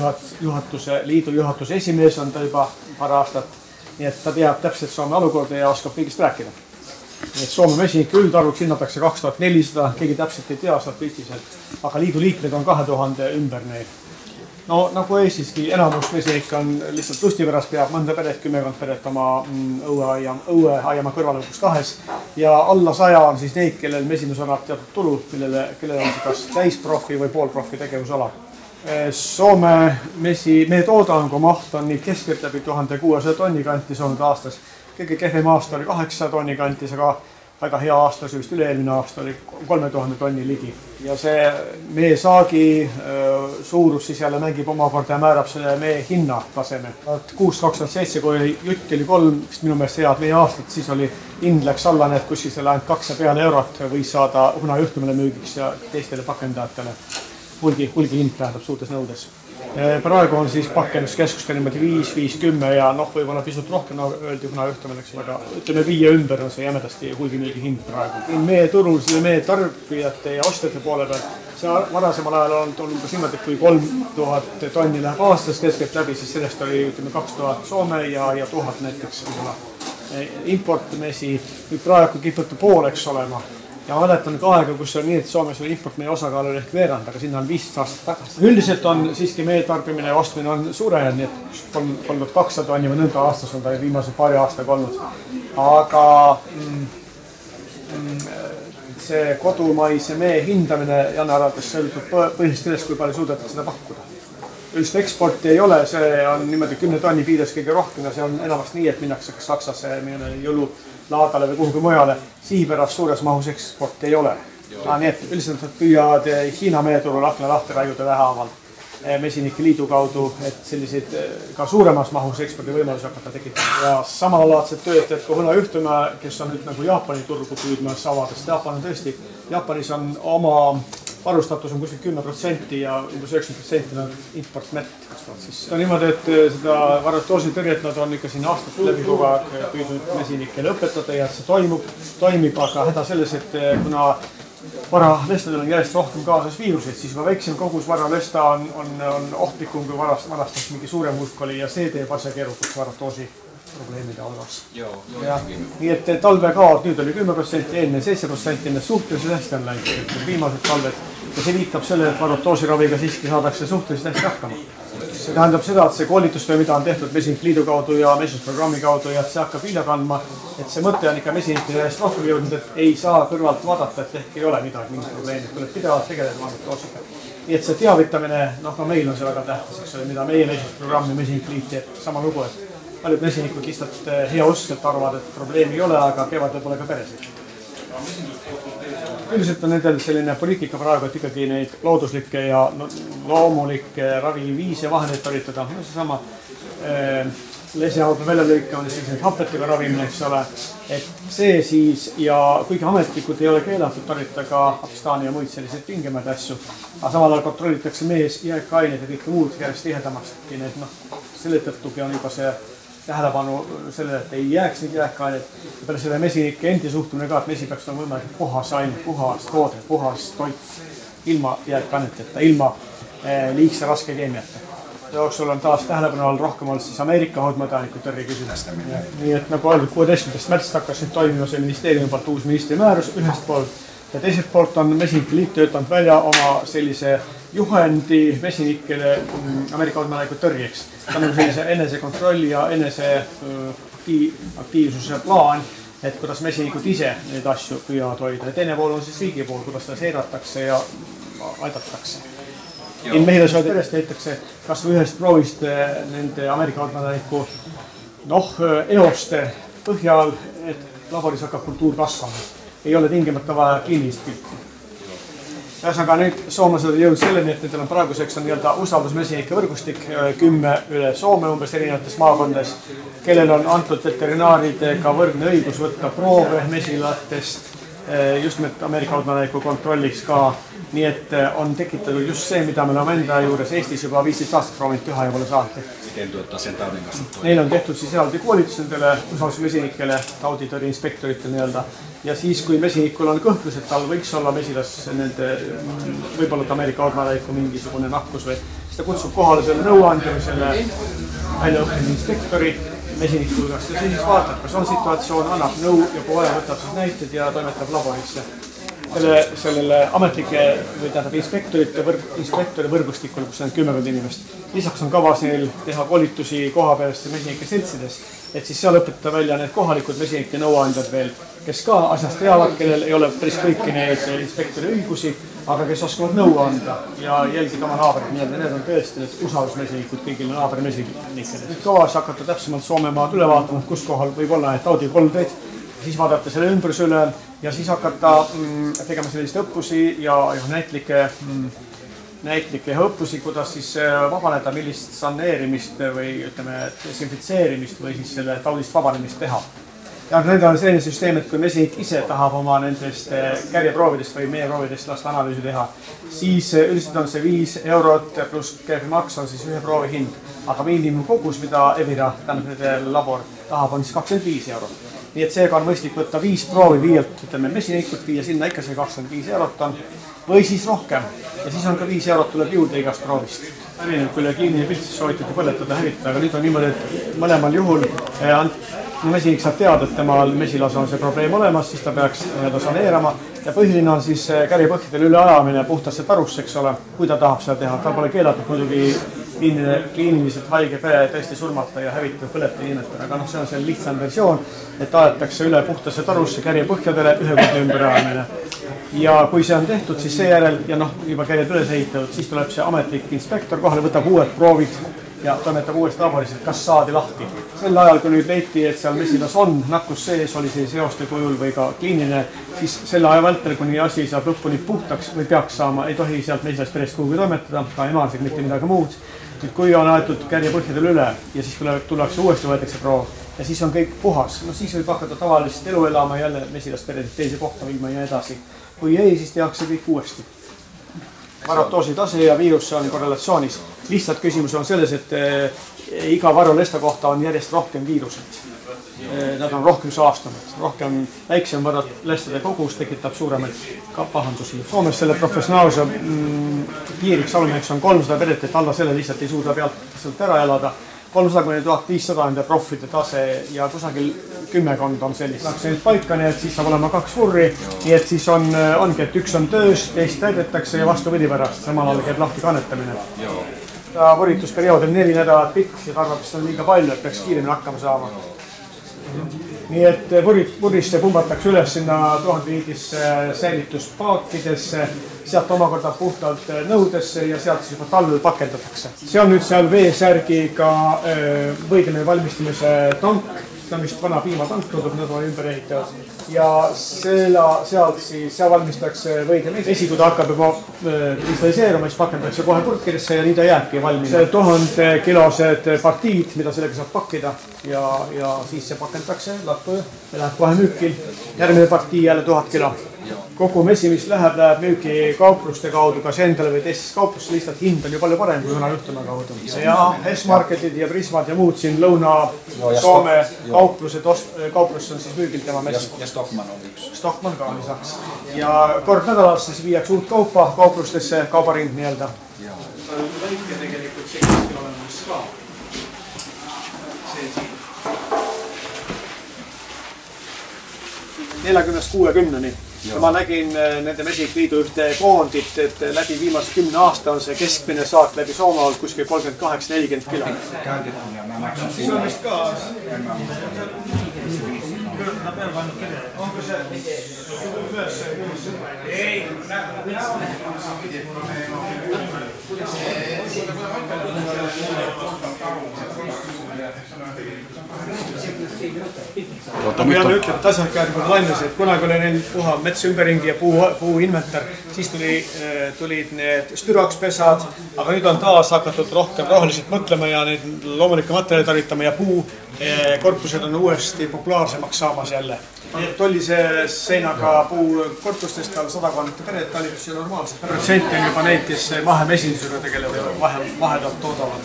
liidu juhatuse esimees on ta juba paar aastat, nii et ta teab täpselt Soome olukorda ja oskab kõigist rääkida. Soome mesinike üldarvuks hinnatakse 2400, keegi täpselt ei tea statistiliselt, aga liidu liikmed on 2000 ümber neil. No nagu Eestiski, enamus mesinikke on lihtsalt lusti pärast peab mõnda peret, 10 peret oma õueaiama kõrvale kus tahes ja alla 100 on siis neid, kellel mesindus annab teatud tulu, kellel on kas täisprofi või poolprofi tegevusala. Soome meetoodangu maht on nii keskelt läbi 1600 tonni kantis olnud aastas. Kõige kehvem aasta oli 800 tonni kantis, aga väga hea aasta, see vist üle-eelmine aasta oli 3000 tonni ligi. Ja see mee saagi suurus siis jälle mängib omakorda ja määrab selle mee hinna taseme. 2006-2007, kui jutt oli 3, minu meelest head meie aastat, siis oli hind läks alla, need kuskil selle ainult 200 peale eurot võis saada hunajuhtumile müügiks ja teistele pakendajatele. Hulgi hind tähendab suurtes nõudes. Praegu on siis pakenduskeskuste niimoodi 5, 5, 10 ja võib-olla pisut rohkem öeldi hunajuhtumileks, aga ütleme 5 ümber on see jämedasti hulgimüügi hind praegu. Meie turul, meie tarbijate ja ostjate poole peal, see varasemal ajal on umbes niimoodi, et kui 3000 tonni läheb aastas keskelt läbi, siis sellest oli 2000 Soome ja 1000 näiteks importmesi. Nüüd praegu kipub pooleks olema. Ja ma mäletan ka aega, kus on nii, et Soomes oli import meie osakaal oli ehk veerand, aga sinna on 15 aastat tagasi. Üldiselt on siiski meie tarbimine ja ostmine on suurenenud, nii et 3200 tonni või nõnda aastas on ta viimase paari aastaga olnud. Aga see kodumaise mee hindamine Janne arvates sõltub põhiliselt sellest, kui palju suudetakse seda pakkuda. Üldiselt eksporti ei ole, see on niimoodi 10 tonni piires kõige rohkem ja see on enamasti nii, et minnakse Saksasse jõululaadale või kuhugi mujale. Sihipärast suures mahus eksporti ei ole. Nii et üldiselt püüavad Hiina meeturul akna lahti raiuda vähehaaval mesinike liidu kaudu, et selliseid ka suuremas mahus ekspordi võimalusi hakata tekitama. Ja samalaadsed töötajad kui hunajuhtuma, kes on nüüd nagu Jaapani turgu püüdmas avadest. Jaapanis on oma varustatus on kuskil 10% ja umbes 90% on importmett. See on niimoodi, et seda varutoositõrjet nad on ikka siin aastat läbi kogu aeg püüdnud mesinikele õpetada ja see toimib, aga häda selles, et kuna varalestadel on järjest rohkem kaasas viiruseid, siis juba väiksem kogus varalesta on ohtlikum kui varastast mingi suurem hulk oli ja see teeb asja keerukaks varatoosi probleemide algas. Nii et talve kaod nüüd oli 10%, enne 7%, enne suhteliselt hästi on läinud, viimased talved. Ja see viitab selle, et varutoosiraviga siiski saadakse suhteliselt hästi hakkama. See tähendab seda, et see koolitustöö, mida on tehtud Mesinike Liidu kaudu ja mesinusprogrammi kaudu ja see hakkab vilja kandma, et see mõte on ikka mesinike järjest rohkem jõudnud, et ei saa kõrvalt vaadata, et ehk ei ole midagi, mingit probleemi, tuleb pidevalt tegeleda varutoosiga. Nii et see teavitamine, ka meil on see väga tähtis, mida meie mesinusprogramm ja Mesinike Liit teeb sama lugu, et paljud mesinikud lihtsalt heauskselt arvavad, et probleemi ei ole, aga peavad võib-olla ka peresid. Üldiselt on nendel selline poliitika praegu, et ikkagi neid looduslikke ja loomulikke raviviise vahendeid talitada. Seesama lesihaudme väljalõikamine, siis hapetega ravimine, eks ole. Et see siis, ja kuigi ametlikud ei ole keelatud talitada ka apstaani ja muid selliseid pingemaid asju, aga samal ajal kontrollitakse mees jääkaineid ja kõike muud järjest tihedamaks. Selle tõttugi on juba see tähelepanu sellele, et ei jääks neid jääkaineid. Ja peale selle mesinike endi suhtumine ka, et mesi peaks olema võimalik puhas aine, puhas toode, puhas toit, ilma jääkaineteta, ilma liigse raske keemiata. Jooksul on taas tähelepanu all rohkem olnud siis Ameerika haudmataniku tõrje küsimus. Nii et nagu öeldud, 16. märtsist hakkas nüüd toimima see ministeeriumi poolt uus ministri määrus ühest poolt ja teiselt poolt on Mesinike Liit töötanud välja oma sellise juhendi mesinikele Ameerika haudmataniku tõrjeks. Ta on sellise enesekontrolli ja enese aktiivsuse plaan, et kuidas mesinikud ise neid asju püüavad hoida. Ja teine pool on siis riigi pool, kuidas ta seiratakse ja aidatakse. Mehilased järjest leitakse kas või ühest proovist nende Ameerika haudmataniku eoste põhjal, et laboris hakkab kultuur kasvama. Ei ole tingimata vaja kliinilist pilti. Ühesõnaga nüüd soomlased jõud selleni, et nendel on praeguseks on usaldusmesinike võrgustik 10 üle Soome umbes erinevates maakondades, kellel on antud veterinaaridega võrdne õigus võtta proove mesilatest, just nimelt Ameerika haudmataniku kontrolliks ka. Nii et on tekitatud just see, mida me oleme enda juures Eestis juba 15 aastat proovinud teha ja pole saanud. Neil on tehtud siis eraldi koolitus nendele usaldusmesinikele, tauditõrje inspektoritel nii-öelda. Ja siis, kui mesinikul on kõhklus, et tal võiks olla mesilas nende võib-olla Ameerika haudmataniku mingisugune nakkus või, siis ta kutsub kohale selle nõuandja või selle väljaõppinud inspektori mesiniku hulgast ja siis vaatab, kas on situatsioon, annab nõu ja kui vaja võtab siis näited ja toimetab laborisse. Sellele ametlike või tähendab inspektori võrgustikul, kus on 10 inimest. Lisaks on kavas neil teha koolitusi kohapealiste mesinike seltsides, et siis seal õpetada välja need kohalikud mesinike nõuandjad veel, kes ka asjast teavad, kellel ei ole päris kõiki neid inspektori õigusi, aga kes oskavad nõu anda ja jälgida oma naabrit, nii et need on tõesti need usaldusmesinikud kõigile naabrimesinikele. Kavas hakata täpsemalt Soomemaad üle vaatama, kus kohal võib olla need taudikoldeid, siis vaadata selle ümbrus üle ja siis hakata tegema selliseid õppusi ja näitlikke õppusi, kuidas siis vabaneda, millist saneerimist või ütleme desinfitseerimist või siis selle taudist vabanemist teha. Ja nende on selline süsteem, et kui mesinik ise tahab oma nendest kärjeproovidest või meie proovidest lasta analüüsi teha, siis üldiselt on see 5 eurot pluss käibemaks on siis ühe proovi hind. Aga miinimumkogus, mida Evira, tähendab labor, tahab, on siis 25 eurot. Nii et seega on mõistlik võtta 5 proovi viielt, ütleme mesinikut, viia sinna ikka see 25 eurot on, või siis rohkem. Ja siis on ka 5 eurot tuleb juurde igast proovist. Erinevalt kui kliiniline pilt siis soovitati põletada, hävitada, aga nüüd on niimoodi, et mõlemal juhul mesinik saab teada, et temal mesilas on see probleem olemas, siis ta peaks saneerama. Ja põhiline on siis kärjepõhjadele üleajamine puhtasse tarusse, eks ole, kui ta tahab seda teha. Tal pole keelatud muidugi kliiniliselt haige pere tõesti surmata ja hävitada põletada inimestele, aga see on see lihtsam versioon, et aetakse üle puhtasse tarusse kärjepõhjadele ühekordne ümberajamine. Ja kui see on tehtud, siis seejärel ja juba kärjed üles ehitatud, siis tuleb see ametlik inspektor kohale, võtab uued proovid ja toimetab uuesti laboris, et kas saadi lahti. Sel ajal, kui nüüd leiti, et seal mesilas on nakkus sees, oli see seoste kujul või ka kliiniline, siis selle aja vältel, kuni asi saab lõpuni puhtaks või peaks saama, ei tohi sealt mesilast perest kuhugi toimetada, ka emasega mitte midagi muud. Kui on aetud kärjepõhjadel üle ja siis tullakse uuesti, võetakse proov ja siis on kõik puhas, siis võib hakata tavalist elu elama jälle mesilast perest teise kohta viima ja edasi. Kui ei, siis tehakse kõik uuesti. Varotoosi tase ja viirus on korrelatsioonis. Lihtsalt küsimus on selles, et iga varulesta kohta on järjest rohkem viirused. Nad on rohkem saastunud, rohkem väiksem lestade kogus tekitab suuremaid pahandusi. Soomes selle professionaalse piiriks alumeks on 300 peret, et alla selle lihtsalt ei suuda pealt ära elada. 300–1500 nende proffide tase ja kusagil 10 on sellist. Läks nüüd paika, nii et siis saab olema 2 furri, nii et siis ongi, et üks on töös, teist täidetakse ja vastupidi pärast, samal ajal käib lahti kannetamine. Võritusperiood on 4 nädalat pikk ja ta arvab, et see on liiga palju, et peaks kiiremini hakkama saama. Nii et purrisse pumbatakse üles sinna 1000 liidisse säilituspaakidesse, sealt omakorda puhtalt nõudesse ja sealt siis juba talvel pakendatakse. See on nüüd seal veesärgiga võideme valmistamise tank, on vist vana piimatank, tundub, nad on ümber ehitavad. Ja sealt siis, seal valmistatakse võid ja mesi, kui ta hakkab juba kristalliseeruma, siis pakendatakse kohe purkidesse ja nii ta jääbki valmis. 1000 kilosed partiid, mida sellega saab pakkida ja siis see pakendatakse lattu ja läheb kohe müüki. Järgmine partii jälle 1000 kilo. Kogu mesi, mis läheb müüki kaupluste kaudu, kas endale või teistes kauplusse, lihtsalt hind on ju palju parem kui juhtme kaudu. Ja S-marketid ja Prismad ja muud siin Lõuna-Soome kauplused on siis müügil tema mesi. Ja Stockmann on üks. Stockmann ka lisaks. Ja kord nädalas siis viiakse uut kaupa kauplustesse, kaubaring nii-öelda. Väike tegelikult see kuskil olemas ka. See siin. 40-60-ni. Ja ma nägin nende Mesikliidu ühte koondit, et läbi viimase 10 aasta on see keskmine saak läbi Soome olnud kuskil 38-40 kilo. See on vist ka. Onko se myös ei, ma pean ütlema, et asjad käed kui valmis, et kunagi oli neil puha metsa ümberringi ja puuinventar, siis tulid need stürokspesad, aga nüüd on taas hakatud rohkem roheliselt mõtlema ja neid loomulikke materjali tarvitama ja puukorpused on uuesti populaarsemaks saamas jälle. Et oli see seinaga puukorpustest all 100 peret, ta oli see normaalselt. Protsenti on juba neid, kes mahemesindusega tegelevad ja mahedalt toodavad.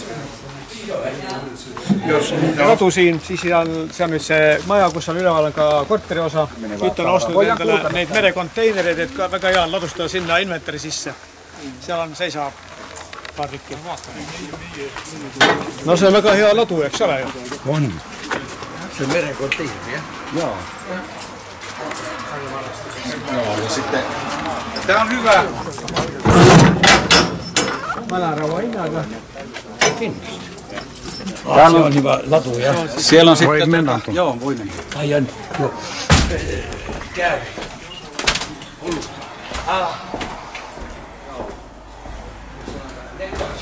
Radu siin, siis see on nüüd see maja, kus on üleval ka korteri osa. Nüüd on ostnud endale neid merekonteinereid, et väga hea on ladustada sinna inventari sisse. Seal on seisa paar tükki. No see on väga hea ladu, eks ole ju? On. Se on merenkonteiner, jah? Joo. Joo, ja sitten tää on hyvä. Malarauha hinnaga. Täällä on hyvä latu, ja siellä on sitten... Voi mennä. Joo, voi mennä. Ai Janni, joo. Käy.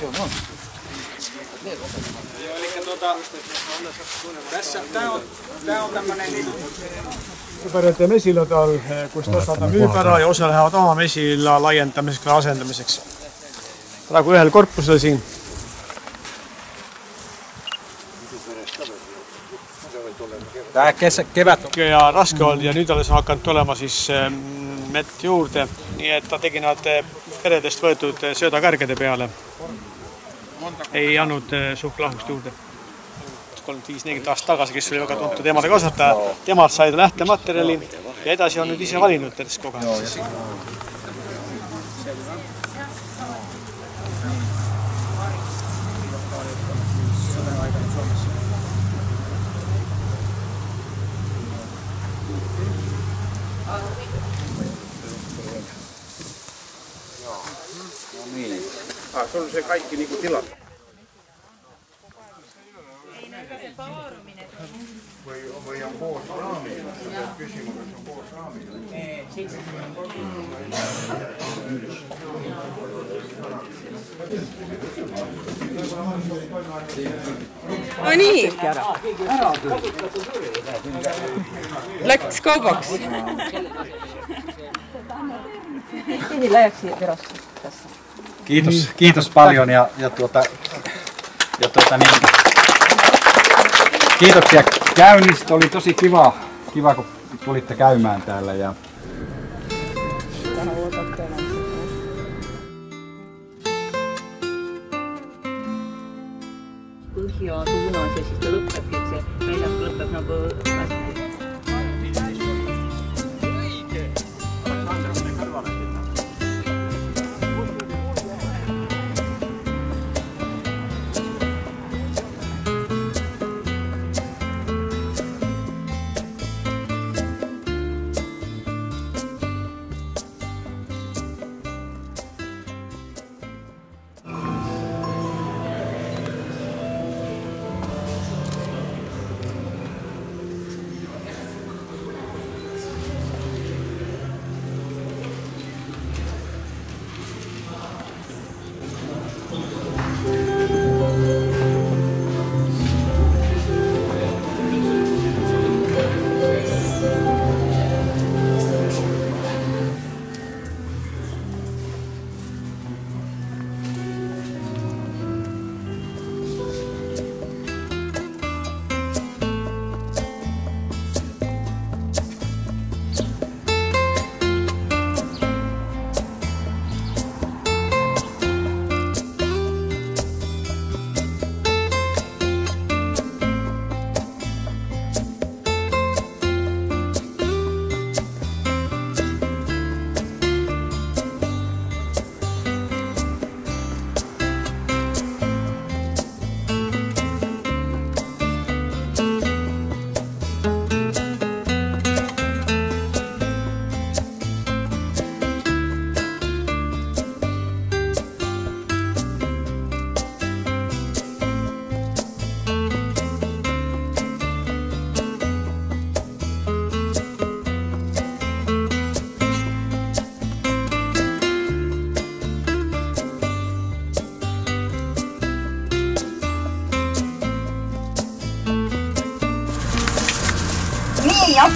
Se on. Tässä, tää on tämmönen Perede mesilodal, kus osad müüb ära ja osa lähevad oma mesila laiendamiseks või asendamiseks. Praegu ühel korpusel siin. Tää kevät ja raske olnud ja nüüd alles on hakanud tulema siis mett juurde, nii et ta tegi nad peredest võetud söödakärgede peale. Ei andnud suhklahust juurde. 35-40 aastat tagasi, kes oli väga tuntud emade kasvataja, temalt sai lähtematerjali ja edasi on nüüd ise valinud tedes kogemuses. Se on se kaikki niinku tilat. Või on koos raamidega, küsimus on koos raamidega. No nii, läks kaubaks. Teil läheks siia Virossa tässä. Kiitos paljon ja kiitoksia käynnistä. Oli tosi kiva kun tulitte käymään täällä ja põhja suunas ja siis ta lõpebki, et see väljas lõpeb nagu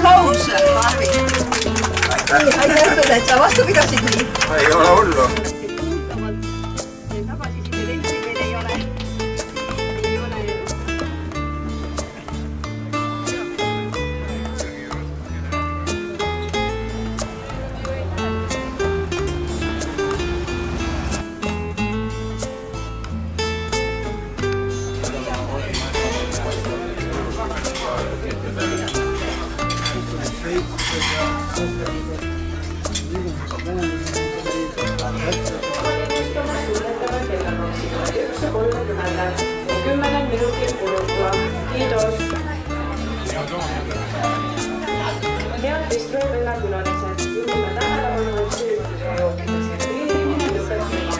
aplaus, Arvi. Aitäh sulle, et sa vastu pidasid nii. Ei ole hullu. Head Bistrovilla külalised, juhime tähelepanu, et söömise jookide serveerimine lõpeb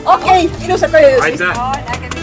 Okei, ilusat ööd! Aitäh!